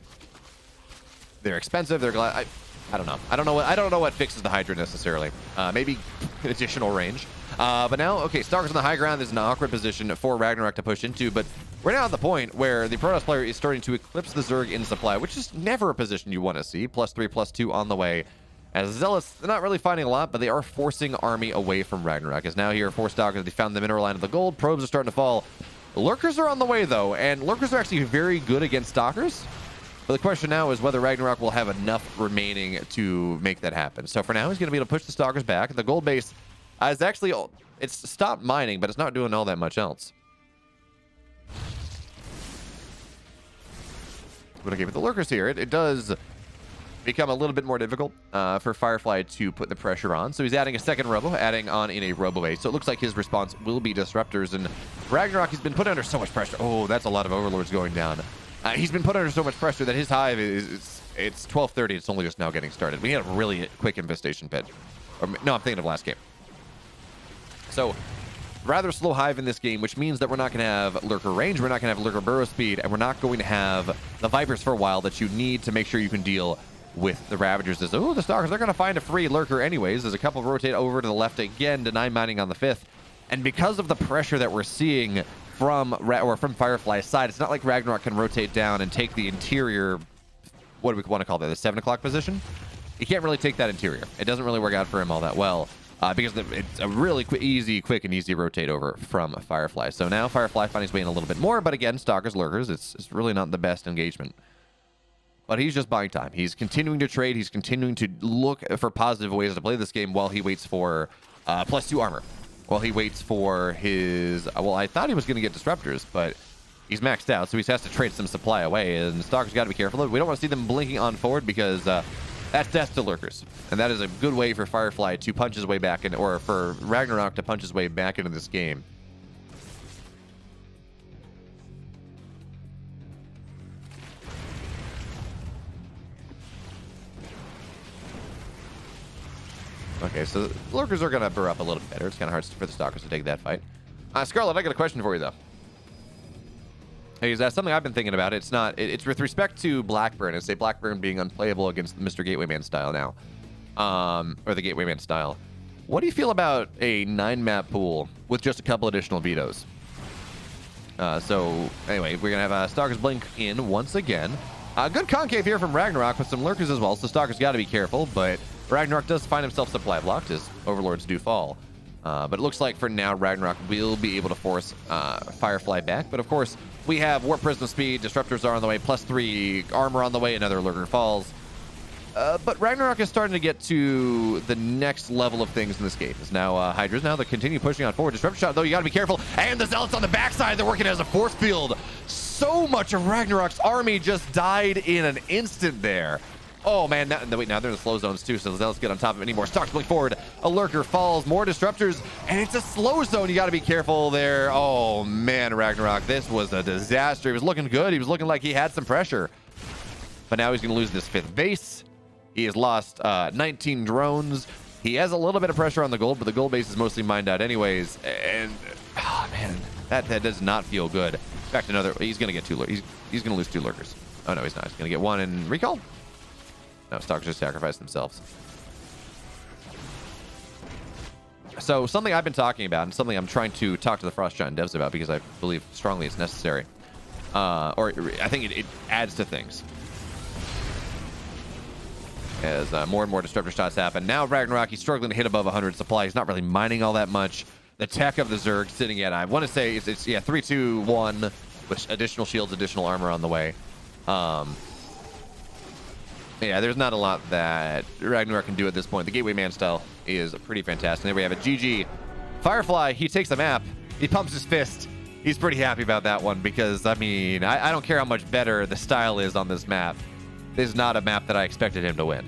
they're expensive. They're glass. I don't know. I don't know what fixes the Hydra necessarily. Maybe additional range. But now, okay, Stalker's on the high ground. There's an awkward position for RagnaroK to push into, but we're now at the point where the Protoss player is starting to eclipse the Zerg in supply, which is never a position you want to see. +3, +2 on the way. As Zealots, they're not really finding a lot, but they are forcing army away from RagnaroK. As now here, 4 Stalkers, they found the mineral line of the gold. Probes are starting to fall. Lurkers are on the way, though, and Lurkers are actually very good against Stalkers. But the question now is whether RagnaroK will have enough remaining to make that happen. So for now, he's going to be able to push the Stalkers back. The gold base is actually... It's stopped mining, but it's not doing all that much else. But okay, with the Lurkers here, it does become a little bit more difficult for Firefly to put the pressure on. So he's adding a second robo, adding on in a robo base. So it looks like his response will be disruptors. And RagnaroK has been put under so much pressure. Oh, that's a lot of overlords going down. He's been put under so much pressure that his hive it's 12:30. It's only just now getting started. We had a really quick infestation pit. Or, no, I'm thinking of last game. So rather slow hive in this game, which means that we're not going to have lurker range, we're not going to have lurker burrow speed, and we're not going to have the Vipers for a while that you need to make sure you can deal with the Ravagers. Oh, the Stalkers, they're going to find a free lurker anyways. There's a couple rotate over to the left again, deny mining on the 5th. And because of the pressure that we're seeing from Firefly's side, it's not like RagnaroK can rotate down and take the interior, what do we want to call that, the 7 o'clock position? He can't really take that interior. It doesn't really work out for him all that well. Because it's a really quick and easy rotate over from Firefly. So now Firefly finding his way in a little bit more, but again, Stalkers, Lurkers, it's really not the best engagement. But he's just buying time. He's continuing to trade. He's continuing to look for positive ways to play this game while he waits for +2 armor. While he waits for his... well, I thought he was going to get disruptors, but he's maxed out, so he has to trade some supply away. And Stalkers got to be careful. We don't want to see them blinking on forward because... that's death to Lurkers. And that is a good way for Firefly to punch his way back in, or for RagnaroK to punch his way back into this game. Okay, so Lurkers are going to burr up a little bit better. It's kind of hard for the Stalkers to take that fight. Scarlet, I got a question for you, though. Hey, that's something I've been thinking about. It's with respect to Blackburn. It's a Blackburn being unplayable against the Mr. Gateway Man style now. Or the Gateway Man style. What do you feel about a 9-map pool with just a couple additional vetoes? So, anyway, we're going to have Stalkers blink in once again. Good concave here from RagnaroK with some Lurkers as well, so Stalkers got to be careful, but RagnaroK does find himself supply blocked as Overlords do fall. But it looks like for now, RagnaroK will be able to force Firefly back. But of course, we have Warp Prism speed, Disruptors are on the way, +3 armor on the way, another Lurker falls. But RagnaroK is starting to get to the next level of things in this game. Is now Hydras now. They continue pushing on forward. Disruptor shot, though, you got to be careful. And the Zealots on the backside, they're working as a force field. So much of RagnaroK's army just died in an instant there. Oh, man. Wait, now they're in the slow zones, too, so the Zealots get on top of it anymore. Stalkers blink forward. A Lurker falls. More Disruptors, and it's a slow zone. You got to be careful there. Oh, man, RagnaroK. This was a disaster. He was looking good. He was looking like he had some pressure. But now he's going to lose this 5th base. He has lost 19 drones. He has a little bit of pressure on the gold, but the gold base is mostly mined out anyways. And, oh, man, that does not feel good. In fact, he's going to get 2 Lurkers. He's going to lose 2 Lurkers. Oh, no, he's not. He's going to get 1 in recall. No, Stalkers just sacrificed themselves. So something I've been talking about, and something I'm trying to talk to the Frost Giant devs about because I believe strongly it's necessary. Or I think it adds to things. As more and more Disruptor shots happen. Now RagnaroK, he's struggling to hit above 100 supply. He's not really mining all that much. The tech of the Zerg sitting at, I want to say, it's 3, 2, 1, with additional shields, additional armor on the way. Yeah, there's not a lot that RagnaroK can do at this point. The Gateway Man style is pretty fantastic. And there we have a GG. Firefly, he takes the map. He pumps his fist. He's pretty happy about that one because, I mean, I don't care how much better the style is on this map. is not a map that I expected him to win.